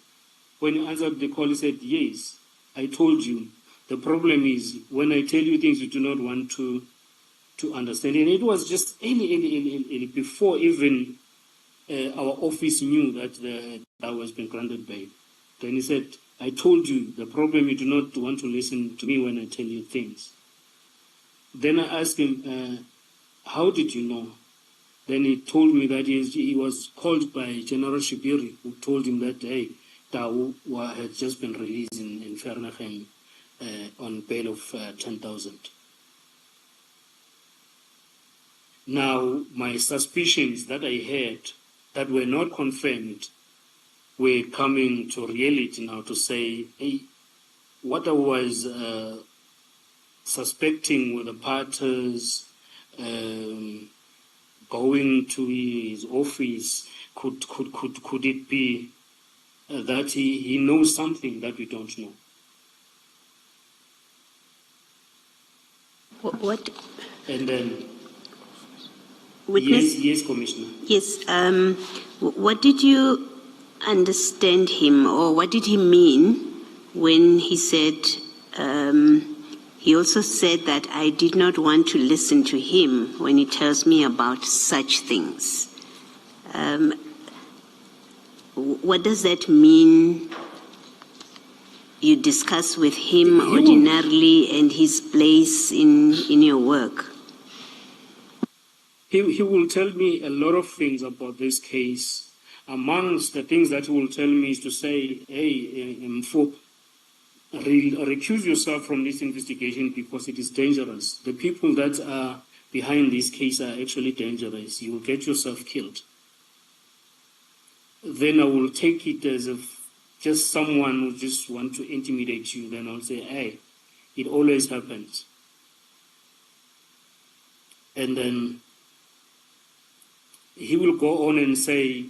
when he answered the call, he said, yes, I told you. The problem is when I tell you things you do not want to understand. And it was just early, before even our office knew that the DAO has been granted bail. Then he said, I told you, the problem, you do not want to listen to me when I tell you things. Then I asked him, how did you know? Then he told me that he was called by General Shibiri, who told him that, hey, Tau had just been released in Vereeniging on bail of 10,000. Now, my suspicions that I had that were not confirmed were coming to reality now to say, hey, what I was suspecting with the parties going to his office, could it be that he knows something that we don't know? What? And then, Witness? Yes, Commissioner. Yes. What did you understand him, or what did he mean when he said, he also said that I did not want to listen to him when he tells me about such things? What does that mean? You discuss with him ordinarily and his place in your work? He will tell me a lot of things about this case. Amongst the things that he will tell me is to say, hey, Mfo, recuse yourself from this investigation because it is dangerous. The people that are behind this case are actually dangerous. You will get yourself killed. Then I will take it as if just someone who just want to intimidate you. Then I'll say, hey, it always happens. And then he will go on and say,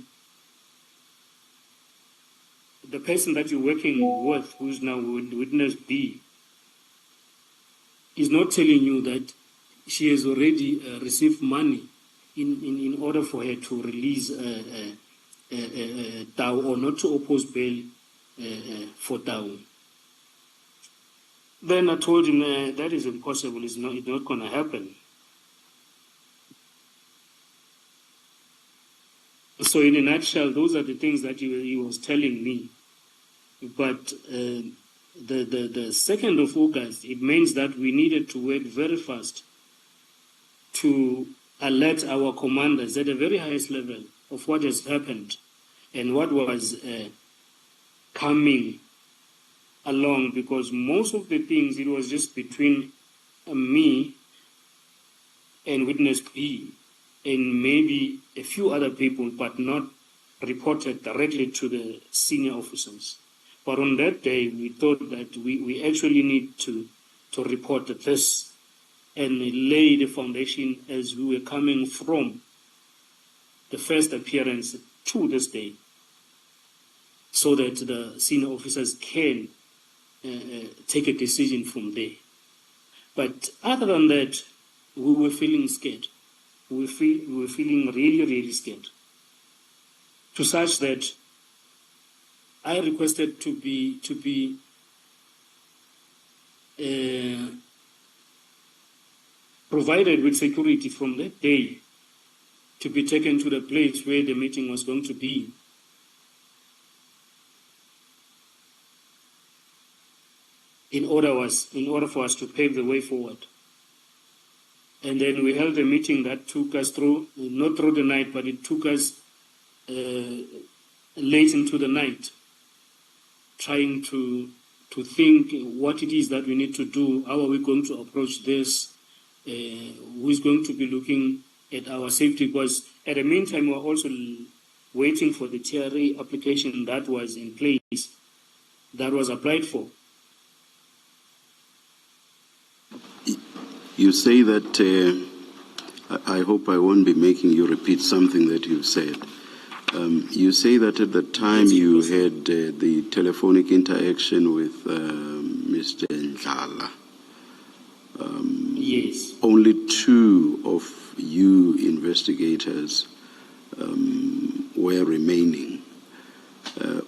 the person that you're working with, who's now witness B, is not telling you that she has already received money in order for her to release Tau or not to oppose bail for Tau. Then I told him that is impossible, it's not going to happen. So in a nutshell, those are the things that he was telling me. But the 2nd of August, it means that we needed to work very fast to alert our commanders at the very highest level of what has happened and what was coming along, because most of the things, it was just between me and witness B and maybe a few other people, but not reported directly to the senior officers. But on that day, we thought that we actually need to report this and lay the foundation as we were coming from the first appearance to this day, so that the senior officers can take a decision from there. But other than that, we were feeling scared. We were feeling really, really scared. To such that I requested to be provided with security from that day to be taken to the place where the meeting was going to be. In order for us to pave the way forward. And then we held a meeting that took us through, not through the night, but it took us late into the night, trying to think what it is that we need to do, how are we going to approach this, who is going to be looking at our safety, because at the meantime we were also waiting for the TRA application that was in place, that was applied for. You say that, I hope I won't be making you repeat something that you've said. You say that at the time you had the telephonic interaction with Mr. Nhlanhla. Yes. Only 2 of you investigators were remaining.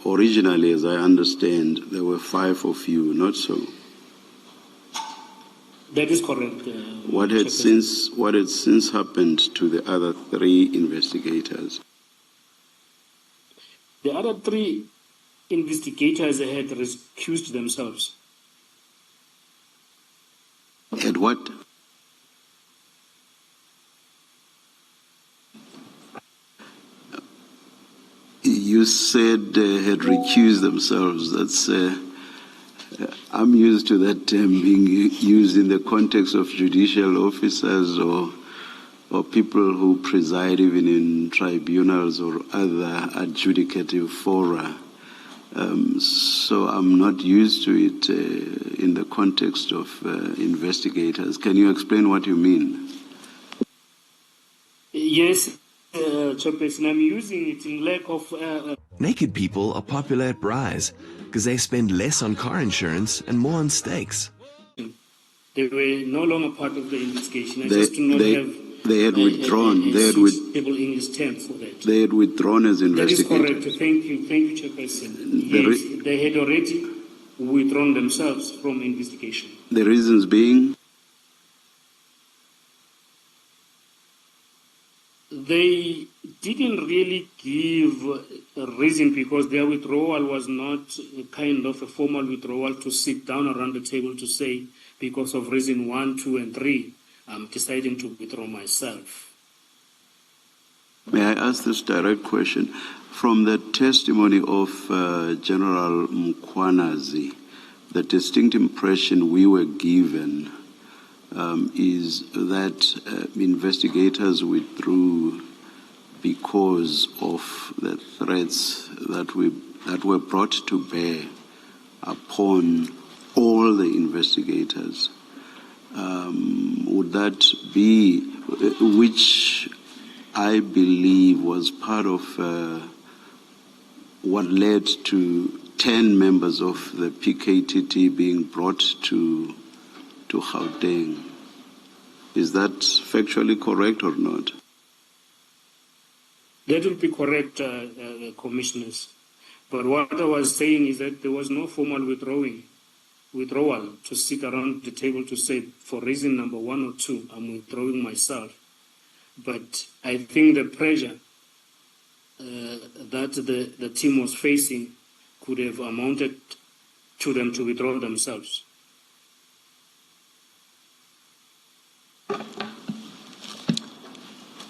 Originally, as I understand, there were 5 of you, not so? That is correct. What had since happened to the other 3 investigators? The other three investigators had recused themselves. At what? You said had recused themselves. That's I'm used to that term being used in the context of judicial officers or people who preside even in tribunals or other adjudicative fora. So I'm not used to it in the context of investigators. Can you explain what you mean? Yes, Chairperson, I'm using it in lack of... Naked people are popular at Braais because they spend less on car insurance and more on steaks. They were no longer part of the investigation. I just do not have... They had withdrawn. A suitable English term for that. They had withdrawn as investigators. That is correct. Thank you, Chairperson. Yes, they had already withdrawn themselves from investigation. The reasons being? They didn't really give a reason because their withdrawal was not a kind of a formal withdrawal to sit down around the table to say, because of reason 1, 2, and 3, I'm deciding to withdraw myself. May I ask this direct question? From the testimony of General Mkhwanazi, the distinct impression we were given is that investigators withdrew because of the threats that were brought to bear upon all the investigators. Would that be, which I believe was part of what led to 10 members of the PKTT being brought to Gauteng. Is that factually correct or not? That will be correct, Commissioners. But what I was saying is that there was no formal withdrawal to sit around the table to say, for reason number 1 or 2, I'm withdrawing myself. But I think the pressure that the team was facing could have amounted to them to withdraw themselves.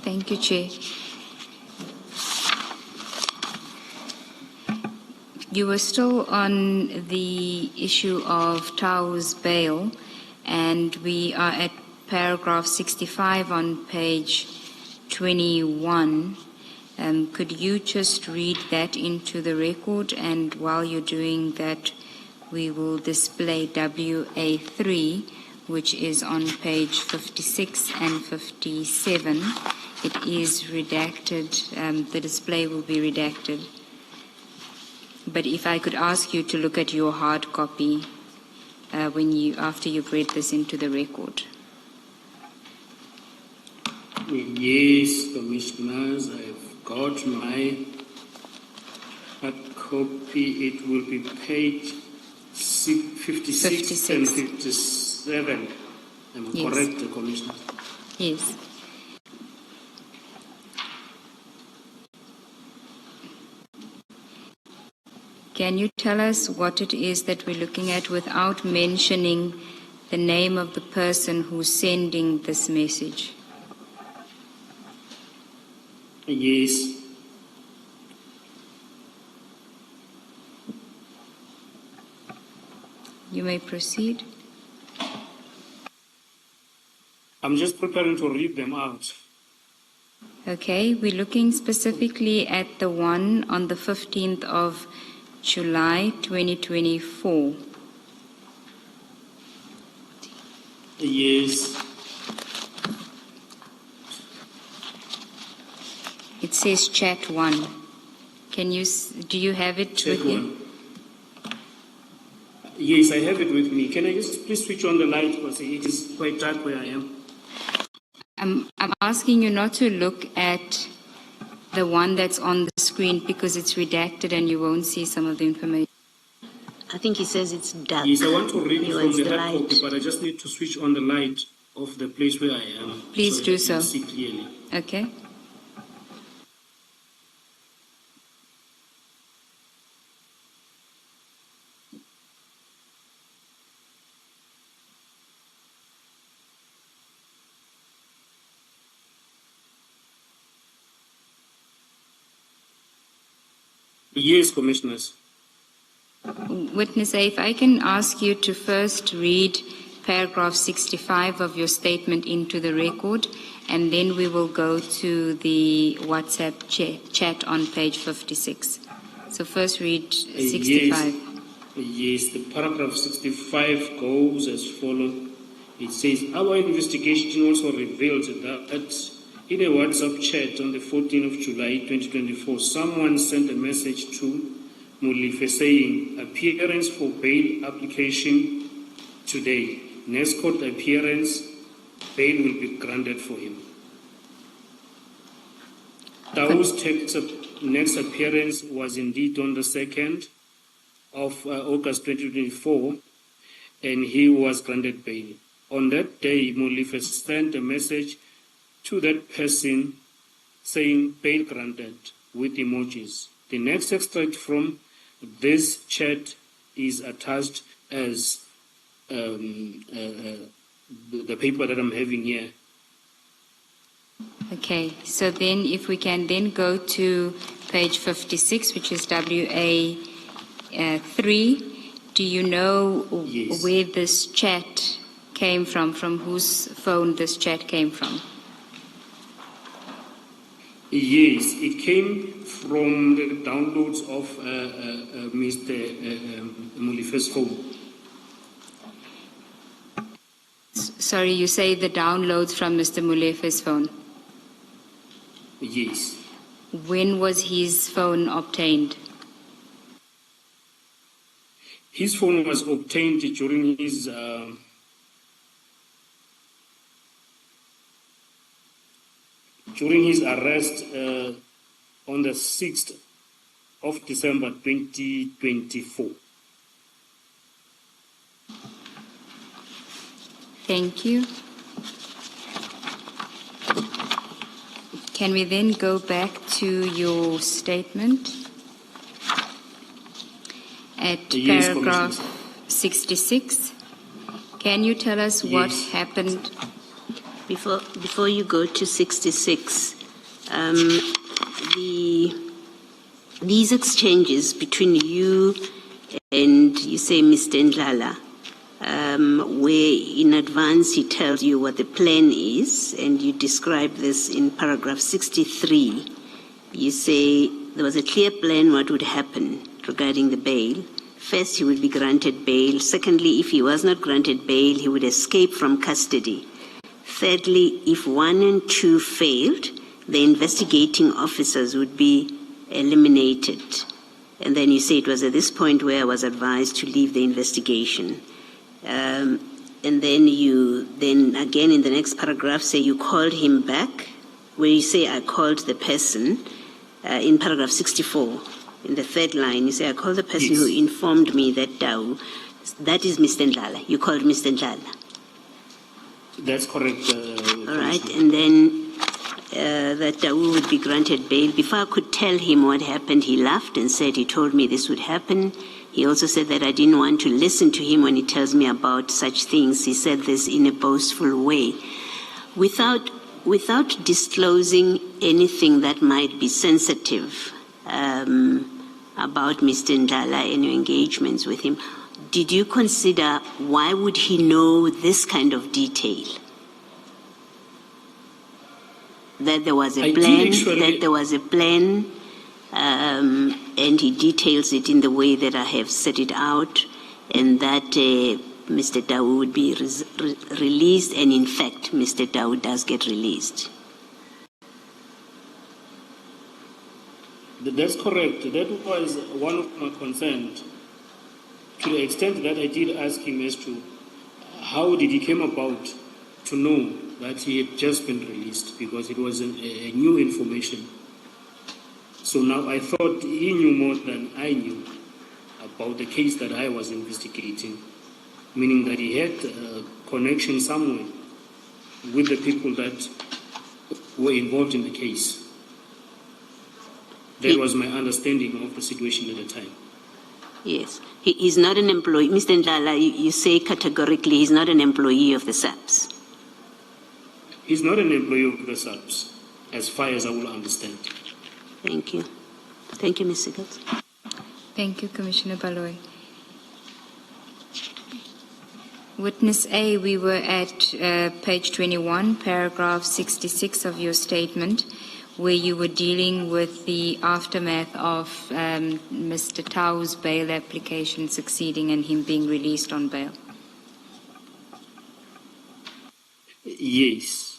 Thank you, Chair. You were still on the issue of Tau's bail, and we are at paragraph 65 on page 21. Could you just read that into the record? And while you're doing that, we will display WA3, which is on page 56 and 57. It is redacted. The display will be redacted. But if I could ask you to look at your hard copy after you've read this into the record. Yes, Commissioners, I've got my hard copy. It will be page 56 and 57. Am I correct, Commissioner? Yes. Can you tell us what it is that we're looking at without mentioning the name of the person who's sending this message? Yes. You may proceed. I'm just preparing to read them out. Okay, we're looking specifically at the one on the 15th of July 2024. Yes. It says chat 1. Do you have it Chat with you? 1. Yes, I have it with me. Can I just please switch on the light because it is quite dark where I am? I'm asking you not to look at the one that's on the screen because it's redacted and you won't see some of the information. I think he says it's dark. Yes, I want to read He from wants the the hard light. copy, but I just need to switch on the light of the place where I am. Please do so. I can see clearly. Okay. Yes, Commissioners. Witness A, if I can ask you to first read paragraph 65 of your statement into the record, and then we will go to the WhatsApp chat on page 56. So first read 65. Yes, the paragraph 65 goes as follows. It says, our investigation also revealed that in a WhatsApp chat on the 14th of July 2024, someone sent a message to Molefe saying, appearance for bail application today. Next court appearance, bail will be granted for him. Dawo's next appearance was indeed on the 2nd of August 2024, and he was granted bail. On that day, Molefe sent a message to that person saying bail granted with emojis. The next extract from this chat is attached as the paper that I'm having here. Okay, so then if we can then go to page 56, which is WA 3. Do you know Yes. where this chat came from whose phone this chat came from? Yes, it came from the downloads of Mr. Molefe's phone. Sorry, you say the downloads from Mr. Molefe's phone. Yes. When was his phone obtained? His phone was obtained during his arrest on the 6th of December 2024. Thank you. Can we then go back to your statement at Yes, paragraph Commissioner. 66? Can you tell us what Yes. happened? Before you go to 66, these exchanges between you and, you say, Mr. Nhlanhla, where in advance he tells you what the plan is, and you describe this in paragraph 63. You say there was a clear plan what would happen regarding the bail. First, he would be granted bail. Secondly, if he was not granted bail, he would escape from custody. Thirdly, if 1 and 2 failed, the investigating officers would be eliminated. And then you say it was at this point where I was advised to leave the investigation. And then you again in the next paragraph say you called him back, where you say I called the person, in paragraph 64, in the third line, you say I called the person who informed me that Dawu, that is Mr. Nhlanhla. You called Mr. Nhlanhla. That's correct. All right, and then that Dawu would be granted bail. Before I could tell him what happened, he laughed and said he told me this would happen. He also said that I didn't want to listen to him when he tells me about such things. He said this in a boastful way. Without disclosing anything that might be sensitive about Mr. Nhlanhla and your engagements with him, did you consider why would he know this kind of detail? That there was a plan, and he details it in the way that I have set it out, and that Mr. Dawu would be released, and in fact, Mr. Dawu does get released. That's correct. That was one of my concerns, to the extent that I did ask him as to how did he came about to know that he had just been released, because it was a new information. So now I thought he knew more than I knew about the case that I was investigating, meaning that he had a connection somewhere with the people that were involved in the case. That was my understanding of the situation at the time. Yes. He's not an employee. Mr. Nhlanhla, you say categorically he's not an employee of the SAPS. He's not an employee of the SAPS, as far as I will understand. Thank you. Thank you, Ms. Siegels. Thank you, Commissioner Baloy. Witness A, we were at page 21, paragraph 66 of your statement, where you were dealing with the aftermath of Mr. Tau's bail application succeeding and him being released on bail. Yes.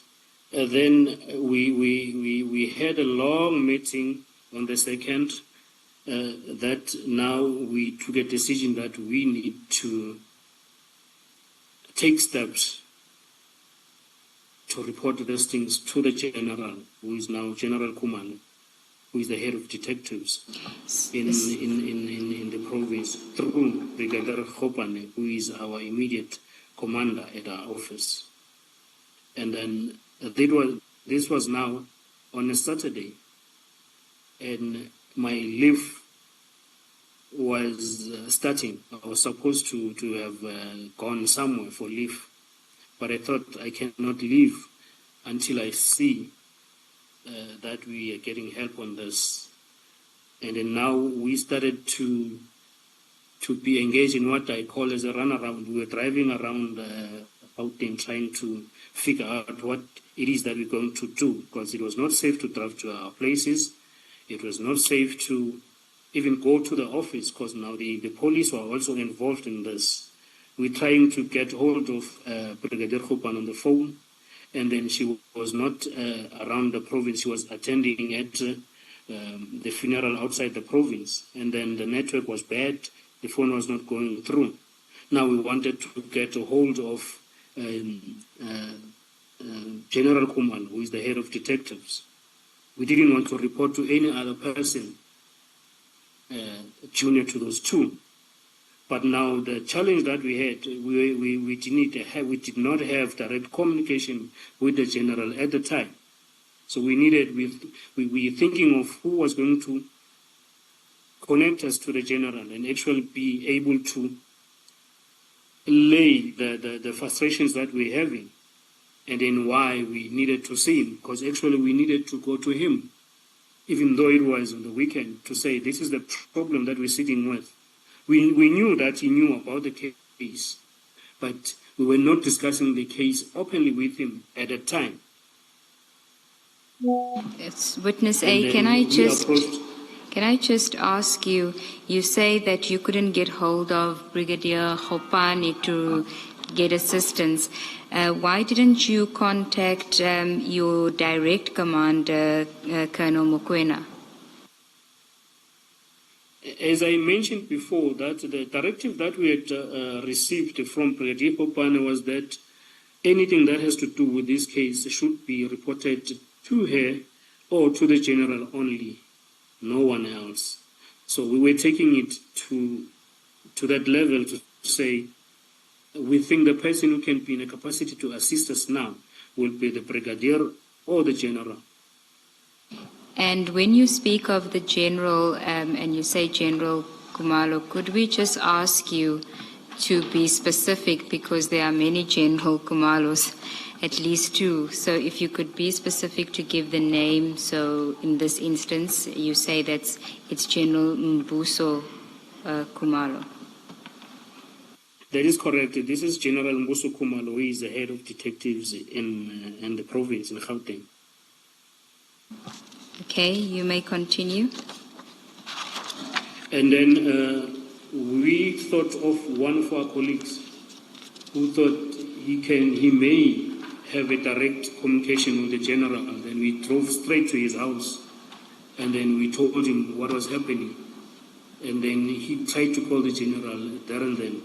Then we had a long meeting on the 2nd, that now we took a decision that we need to take steps to report those things to the General, who is now General Khumalo, who is the head of detectives in the province, through Brigadier Khopane, who is our immediate commander at our office. And then this was now on a Saturday, and my leave was starting. I was supposed to have gone somewhere for leave, but I thought I cannot leave until I see that we are getting help on this. And then now we started to be engaged in what I call as a runaround. We were driving around Gauteng trying to figure out what it is that we're going to do, because it was not safe to drive to our places. It was not safe to even go to the office, because now the police were also involved in this. We're trying to get hold of Brigadier Khopane on the phone, and then she was not around the province. She was attending at the funeral outside the province, and then the network was bad. The phone was not going through. Now we wanted to get a hold of General Khumalo, who is the head of detectives. We didn't want to report to any other person junior to those two. But now the challenge that we had, we did not have direct communication with the general at the time. So we were thinking of who was going to connect us to the general and actually be able to lay the frustrations that we're having, and then why we needed to see him, because actually we needed to go to him, even though it was on the weekend, to say this is the problem that we're sitting with. We knew that he knew about the case, but we were not discussing the case openly with him at that time. It's Witness A, can I just ask you, you say that you couldn't get hold of Brigadier Khopane to get assistance. Why didn't you contact your direct commander, Colonel Mokoena? As I mentioned before, that the directive that we had received from Brigadier Khopane was that anything that has to do with this case should be reported to her or to the general only, no one else. So we were taking it to that level to say, we think the person who can be in a capacity to assist us now will be the brigadier or the general. And when you speak of the general and you say General Khumalo, could we just ask you to be specific, because there are many General Khumalos, at least two. So if you could be specific to give the name. So in this instance, you say that it's General Mbuso Khumalo. That is correct. This is General Mbuso Khumalo, who is the head of detectives in the province, in Gauteng. Okay, you may continue. And then we thought of one of our colleagues who thought he may have a direct communication with the general, and then we drove straight to his house, and then we told him what was happening, and then he tried to call the general there and then,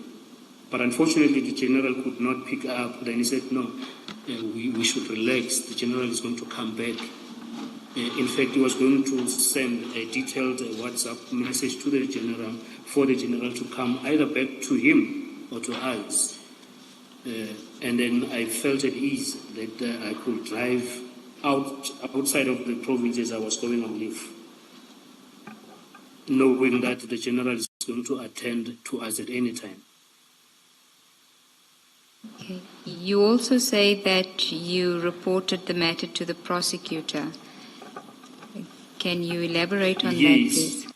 but unfortunately the general could not pick up. Then he said, no, we should relax, the general is going to come back. In fact, he was going to send a detailed WhatsApp message to the general for the general to come either back to him or to us. And then I felt at ease that I could drive outside of the province as I was going on leave, knowing that the general is going to attend to us at any time. Okay. You also say that you reported the matter to the prosecutor. Can you elaborate on that, please?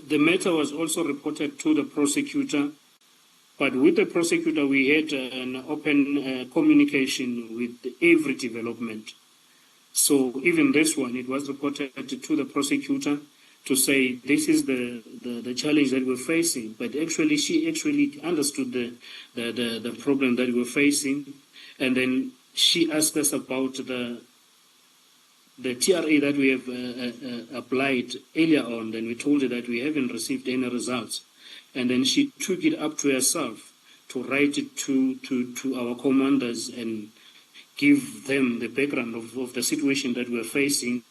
the matter was also reported to the prosecutor, but with the prosecutor we had an open communication with every development. So even this one, it was reported to the prosecutor to say this is the challenge that we're facing. But actually, she actually understood the problem that we're facing, and then she asked us about the TRA that we have applied earlier on. Then we told her that we haven't received any results, and then she took it up to herself to write it to our commanders and give them the background of the situation that we're facing,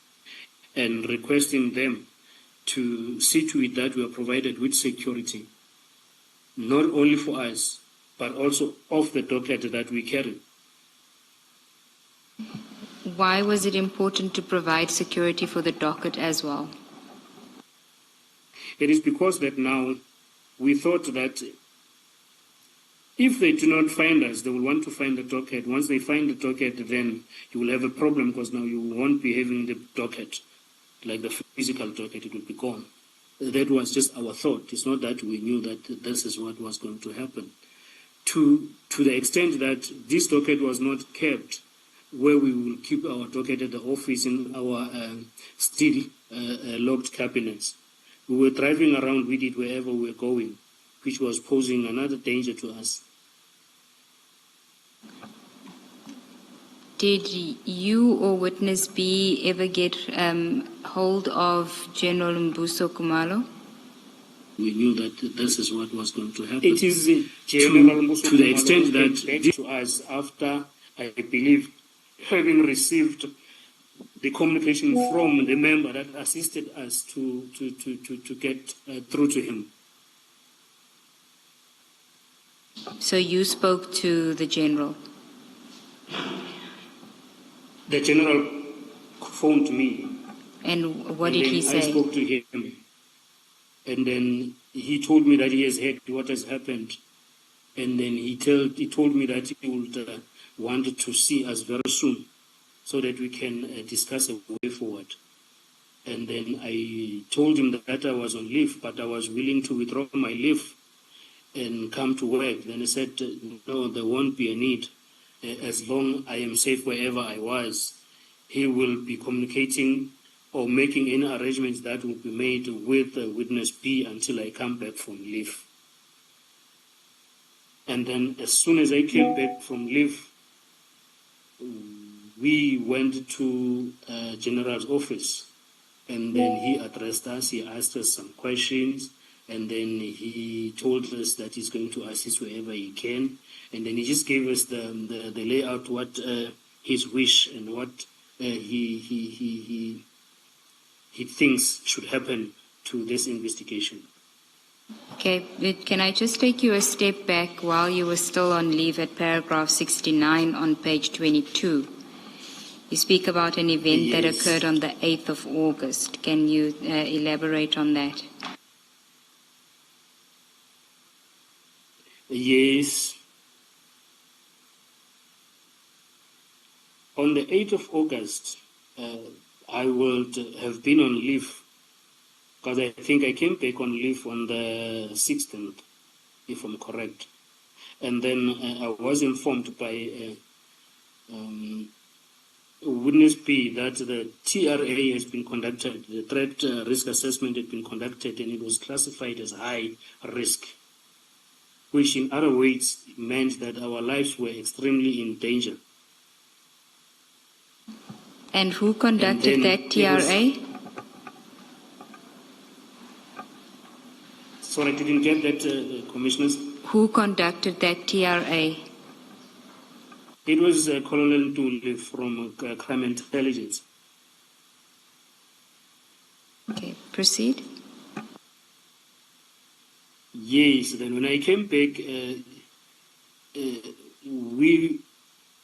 and requesting them to see to it that we are provided with security, not only for us, but also of the docket that we carry. Why was it important to provide security for the docket as well? It is because that now we thought that if they do not find us, they will want to find the docket. Once they find the docket, then you will have a problem, because now you won't be having the docket, like the physical docket, it will be gone. That was just our thought. It's not that we knew that this is what was going to happen. To the extent that this docket was not kept where we will keep our docket at the office in our still locked cabinets. We were driving around with it wherever we were going, which was posing another danger to us. Did you or witness B ever get hold of General Mbuso Khumalo? We knew that this is what was going to happen. It is General to the extent that this to us after, I believe, having received the communication from the member that assisted us to get through to him. So you spoke to the general? The general phoned me. And what did he say? I spoke to him. And then he told me that he has heard what has happened. And then he told me that he would want to see us very soon so that we can discuss a way forward. And then I told him that I was on leave, but I was willing to withdraw my leave and come to work. Then he said, no, there won't be a need. As long I am safe wherever I was, he will be communicating or making any arrangements that will be made with witness B until I come back from leave. And then as soon as I came back from leave, we went to General's office, and then he addressed us, he asked us some questions, and then he told us that he's going to assist wherever he can, and then he just gave us the layout, what his wish and what he thinks should happen to this investigation. Okay, can I just take you a step back while you were still on leave at paragraph 69 on page 22? You speak about an event that occurred on the 8th of August. Can you elaborate on that? Yes. On the 8th of August, I would have been on leave, because I think I came back on leave on the 16th, if I'm correct. And then I was informed by witness B that the TRA has been conducted, the threat risk assessment had been conducted, and it was classified as high risk, which in other words meant that our lives were extremely in danger. And who conducted that TRA? Sorry, I didn't get that, Commissioners. Who conducted that TRA? It was Colonel Nduli from Crime Intelligence. Okay, proceed. Yes, then when I came back, we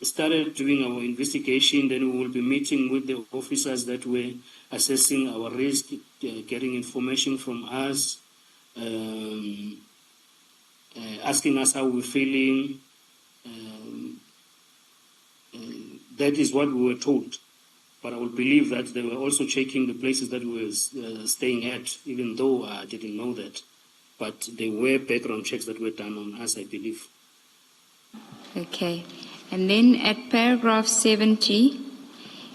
started doing our investigation. Then we will be meeting with the officers that were assessing our risk, getting information from us, asking us how we're feeling. That is what we were told. But I would believe that they were also checking the places that we were staying at, even though I didn't know that. But there were background checks that were done on us, I believe. Okay. And then at paragraph 70,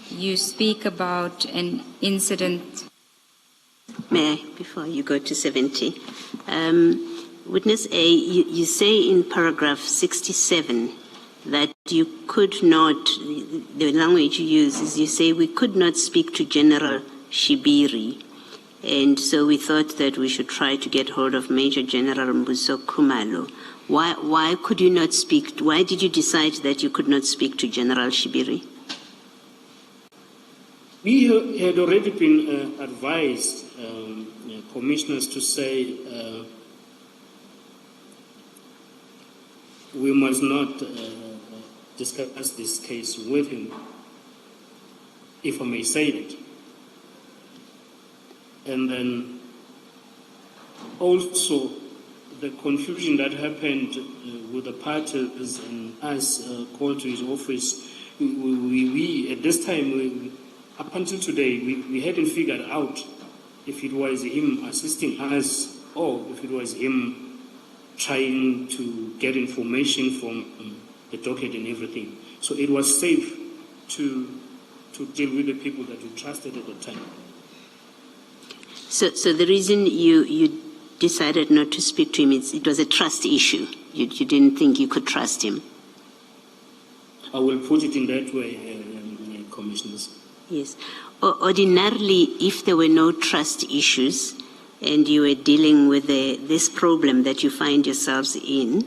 you speak about an incident. May I, before you go to 70? Witness A, you say in paragraph 67 that you could not, the language you use is you say we could not speak to General Shibiri, and so we thought that we should try to get hold of Major General Mbuso Khumalo. Why could you not speak? Why did you decide that you could not speak to General Shibiri? We had already been advised, commissioners, to say we must not discuss this case with him, if I may say it. And then also the confusion that happened with the parties and us called to his office, we at this time, up until today, we hadn't figured out if it was him assisting us or if it was him trying to get information from the docket and everything. So it was safe to deal with the people that we trusted at the time. So the reason you decided not to speak to him, it was a trust issue. You didn't think you could trust him. I will put it in that way, commissioners. Yes. Ordinarily, if there were no trust issues and you were dealing with this problem that you find yourselves in,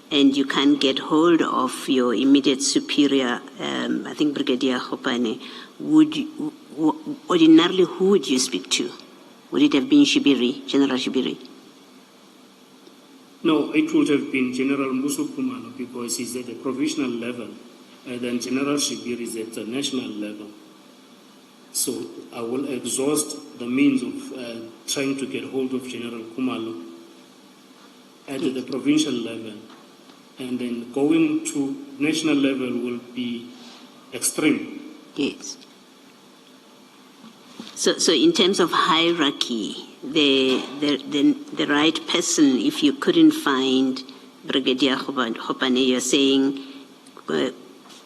and you can't get hold of your immediate superior, I think Brigadier Hopane, ordinarily who would you speak to? Would it have been Shibiri, General Shibiri? No, it would have been General Mbuso Khumalo because he's at the provisional level, and then General Shibiri is at the national level. So I will exhaust the means of trying to get hold of General Khumalo at the provincial level, and then going to national level will be extreme. Yes. So in terms of hierarchy, the right person, if you couldn't find Brigadier Hopane, you're saying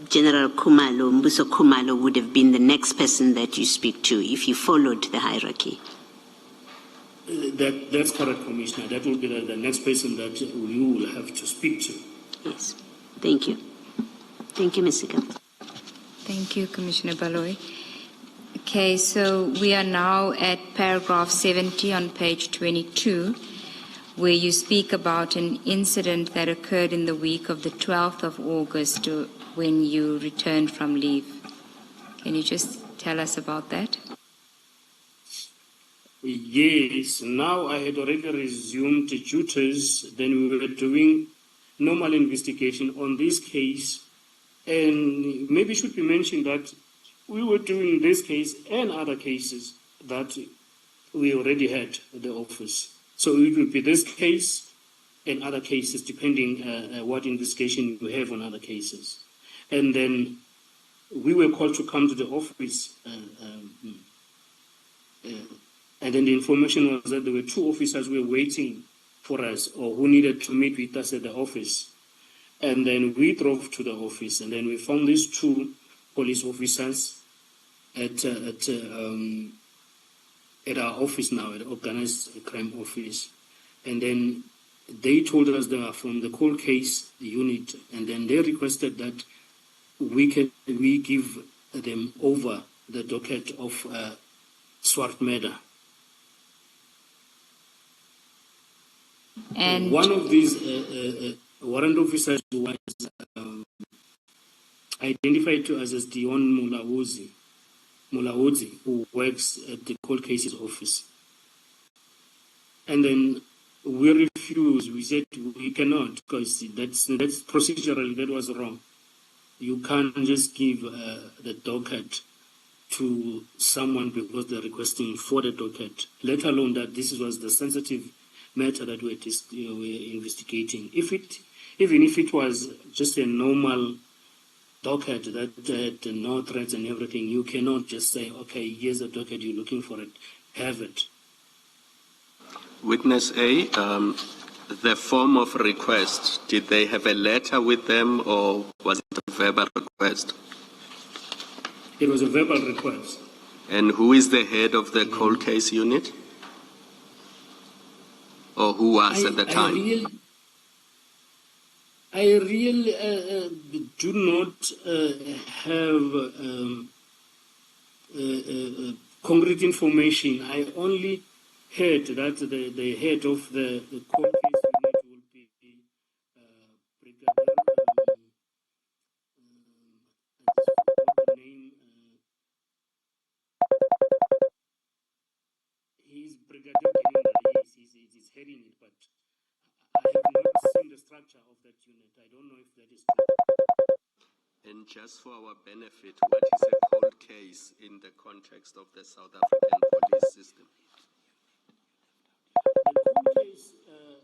General Khumalo, Mbuso Khumalo would have been the next person that you speak to if you followed the hierarchy. That's correct, Commissioner. That will be the next person that you will have to speak to. Yes. Thank you. Thank you, Ms. Sika. Thank you, Commissioner Baloy. Okay, so we are now at paragraph 70 on page 22, where you speak about an incident that occurred in the week of the 12th of August when you returned from leave. Can you just tell us about that? Yes, now I had already resumed duties. Then we were doing normal investigation on this case. And maybe it should be mentioned that we were doing this case and other cases that we already had at the office. So it will be this case and other cases, depending what investigation we have on other cases. And then we were called to come to the office, and then the information was that there were two officers who were waiting for us or who needed to meet with us at the office. And then we drove to the office, and then we found these two police officers at our office now, at the organized crime office. And then they told us they are from the cold case unit, and then they requested that we give them over the docket of Swart murder. And one of these warrant officers was identified to us as Dion Mulaudzi, who works at the cold cases office. And then we refused. We said we cannot, because that's procedurally that was wrong. You can't just give the docket to someone because they're requesting for the docket, let alone that this was the sensitive matter that we're investigating. Even if it was just a normal docket that had no threats and everything, you cannot just say, okay, here's a docket, you're looking for it, have it. Witness A, the form of request, did they have a letter with them or was it a verbal request? It was a verbal request. And who is the head of the cold case unit? Or who was at the time? I really do not have concrete information. I only heard that the head of the court case unit will be Brigadier. He's Brigadier. Yes, he's heading it, but I have not seen the structure of that unit. I don't know if that is true. And just for our benefit, what is a cold case in the context of the South African police system? The cold case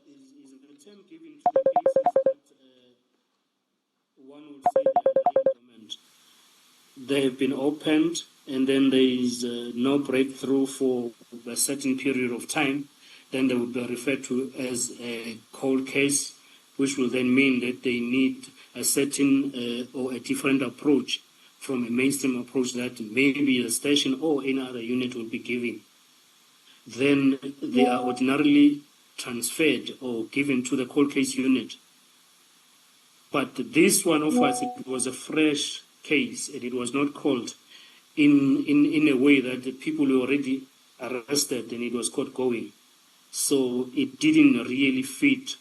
is a term given to the cases that one would say they are lying dormant. They have been opened, and then there is no breakthrough for a certain period of time. Then they will be referred to as a cold case, which will then mean that they need a certain or a different approach from a mainstream approach that maybe the station or any other unit will be giving. Then they are ordinarily transferred or given to the cold case unit. But this one of us, it was a fresh case, and it was not called in a way that the people were already arrested and it was court going. So it didn't really fit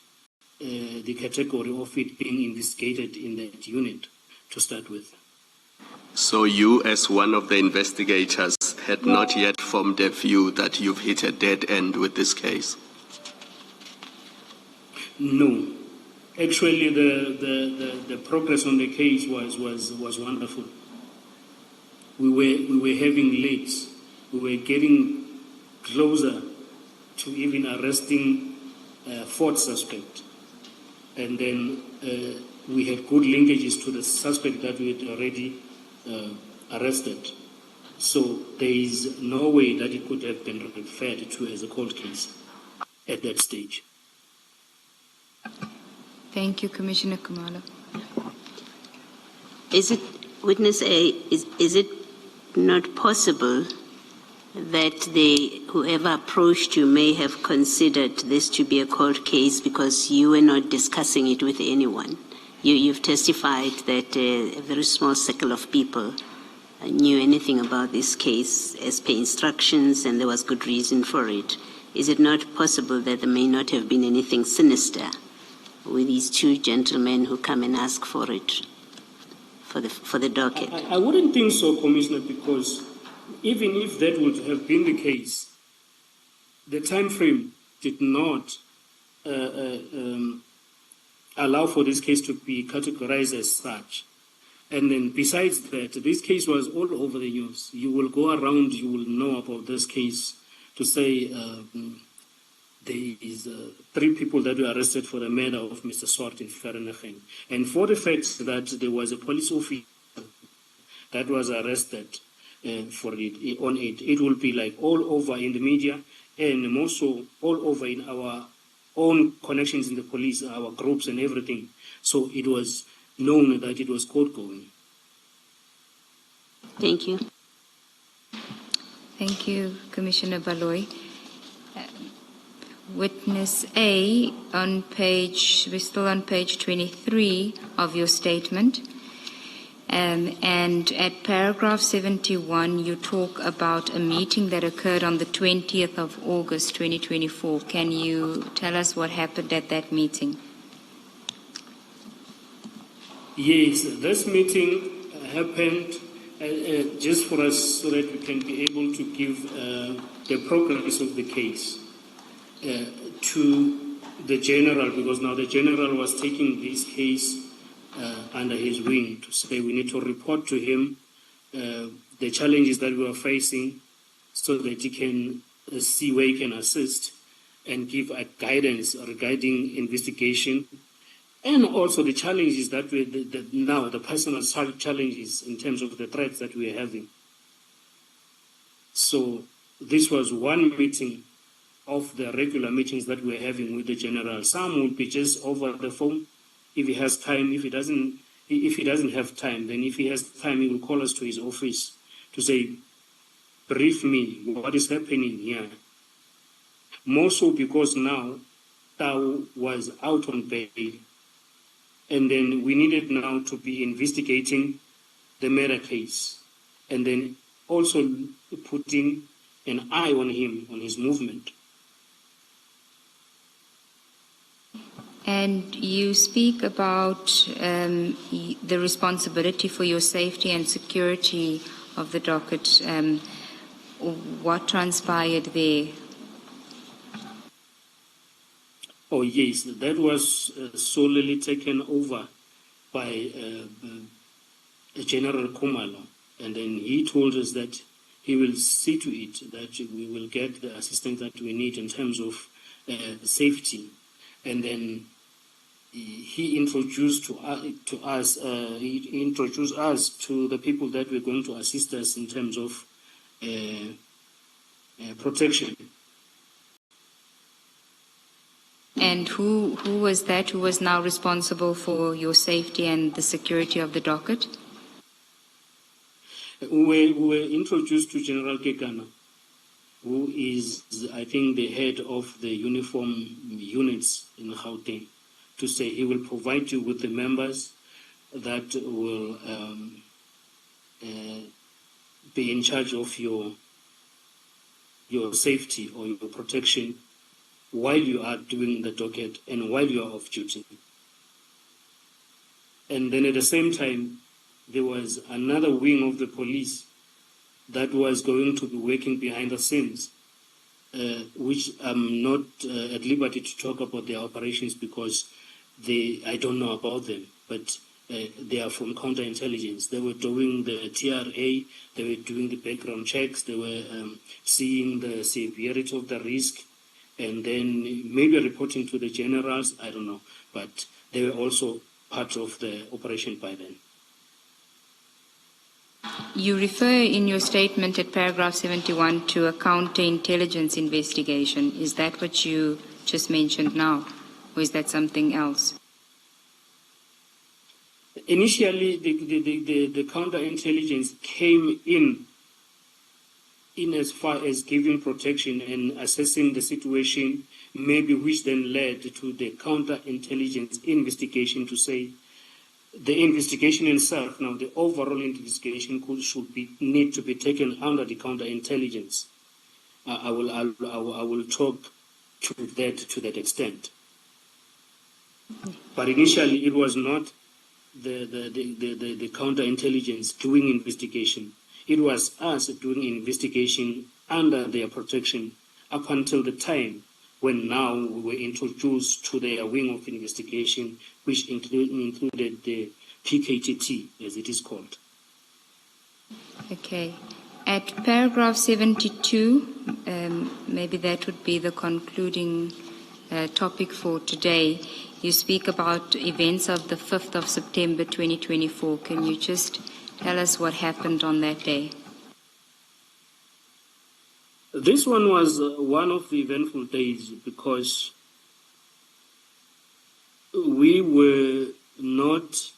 the category of it being investigated in that unit to start with. So you, as one of the investigators, had not yet formed a view that you've hit a dead end with this case? No. Actually, the progress on the case was wonderful. We were having leads. We were getting closer to even arresting fourth suspect. And then we had good linkages to the suspect that we had already arrested. So there is no way that it could have been referred to as a cold case at that stage. Thank you, Commissioner Khumalo. Is it, Witness A, is it not possible that whoever approached you may have considered this to be a cold case because you were not discussing it with anyone? You've testified that a very small circle of people knew anything about this case as per instructions, and there was good reason for it. Is it not possible that there may not have been anything sinister with these two gentlemen who come and ask for it, for the docket? I wouldn't think so, Commissioner, because even if that would have been the case, the time frame did not allow for this case to be categorized as such. And then besides that, this case was all over the news. You will go around, you will know about this case to say there is 3 people that were arrested for the murder of Mr. Swart in Vereeniging. And for the fact that there was a police officer that was arrested for it, on it, it will be like all over in the media and more so all over in our own connections in the police, our groups and everything. So it was known that it was court going. Thank you. Thank you, Commissioner Baloyi. Witness A, we're still on page 23 of your statement. And at paragraph 71, you talk about a meeting that occurred on the 20th of August, 2024. Can you tell us what happened at that meeting? Yes, this meeting happened just for us so that we can be able to give the progress of the case to the general, because now the general was taking this case under his wing to say we need to report to him the challenges that we are facing so that he can see where he can assist and give a guidance regarding investigation And also the challenges that now the personal challenges in terms of the threats that we are having. So this was one meeting of the regular meetings that we're having with the general. Some will be just over the phone if he has time. If he doesn't have time, then if he has time, he will call us to his office to say, brief me, what is happening here? More so because now Tao was out on bail, and then we needed now to be investigating the murder case, and then also putting an eye on him, on his movement. And you speak about the responsibility for your safety and security of the docket. What transpired there? Oh, yes, that was solely taken over by General Khumalo. And then he told us that he will see to it that we will get the assistance that we need in terms of safety. And then he introduced to us to the people that were going to assist us in terms of protection. And who was that who was now responsible for your safety and the security of the docket? We were introduced to General Kekana, who is, I think, the head of the uniform units in Gauteng, to say he will provide you with the members that will be in charge of your safety or your protection while you are doing the docket and while you are off duty. And then at the same time, there was another wing of the police that was going to be working behind the scenes, which I'm not at liberty to talk about their operations because I don't know about them, but they are from counterintelligence. They were doing the TRA, they were doing the background checks, they were seeing the severity of the risk, and then maybe reporting to the generals, I don't know, but they were also part of the operation by then. You refer in your statement at paragraph 71 to a counterintelligence investigation. Is that what you just mentioned now, or is that something else? Initially, the counterintelligence came in as far as giving protection and assessing the situation, maybe which then led to the counterintelligence investigation to say the investigation itself, now the overall investigation need to be taken under the counterintelligence. I will talk to that extent. But initially, it was not the counterintelligence doing investigation. It was us doing investigation under their protection up until the time when now we were introduced to their wing of investigation, which included the PKTT, as it is called. Okay. At paragraph 72, maybe that would be the concluding topic for today. You speak about events of the 5th of September 2024. Can you just tell us what happened on that day? This one was one of the eventful days because we were not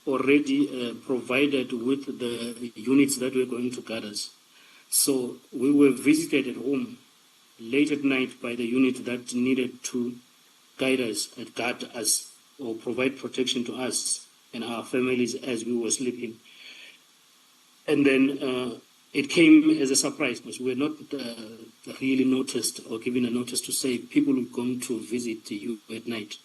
already provided with the units that were going to guard us. So we were visited at home late at night by the unit that needed to guide us and guard us or provide protection to us and our families as we were sleeping. And then it came as a surprise because we were not really noticed or given a notice to say people were going to visit you at night.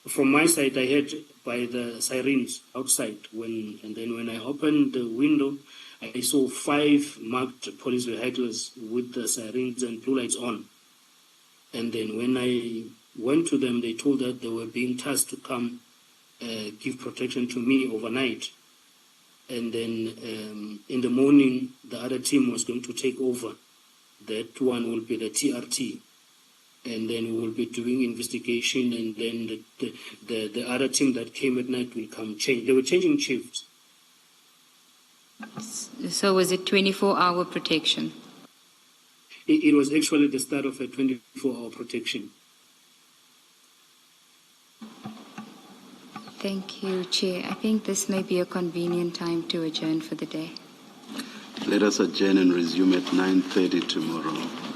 From my side, I heard by the sirens outside, and then when I opened the window, I saw 5 marked police vehicles with the sirens and blue lights on. And then when I went to them, they told that they were being tasked to come give protection to me overnight. And then in the morning, the other team was going to take over. That one will be the TRT. and then we will be doing investigation, and then the other team that came at night will come change. They were changing shifts. So was it 24-hour protection? It was actually the start of a 24-hour protection. Thank you, Chair. I think this may be a convenient time to adjourn for the day. Let us adjourn and resume at 9:30 tomorrow.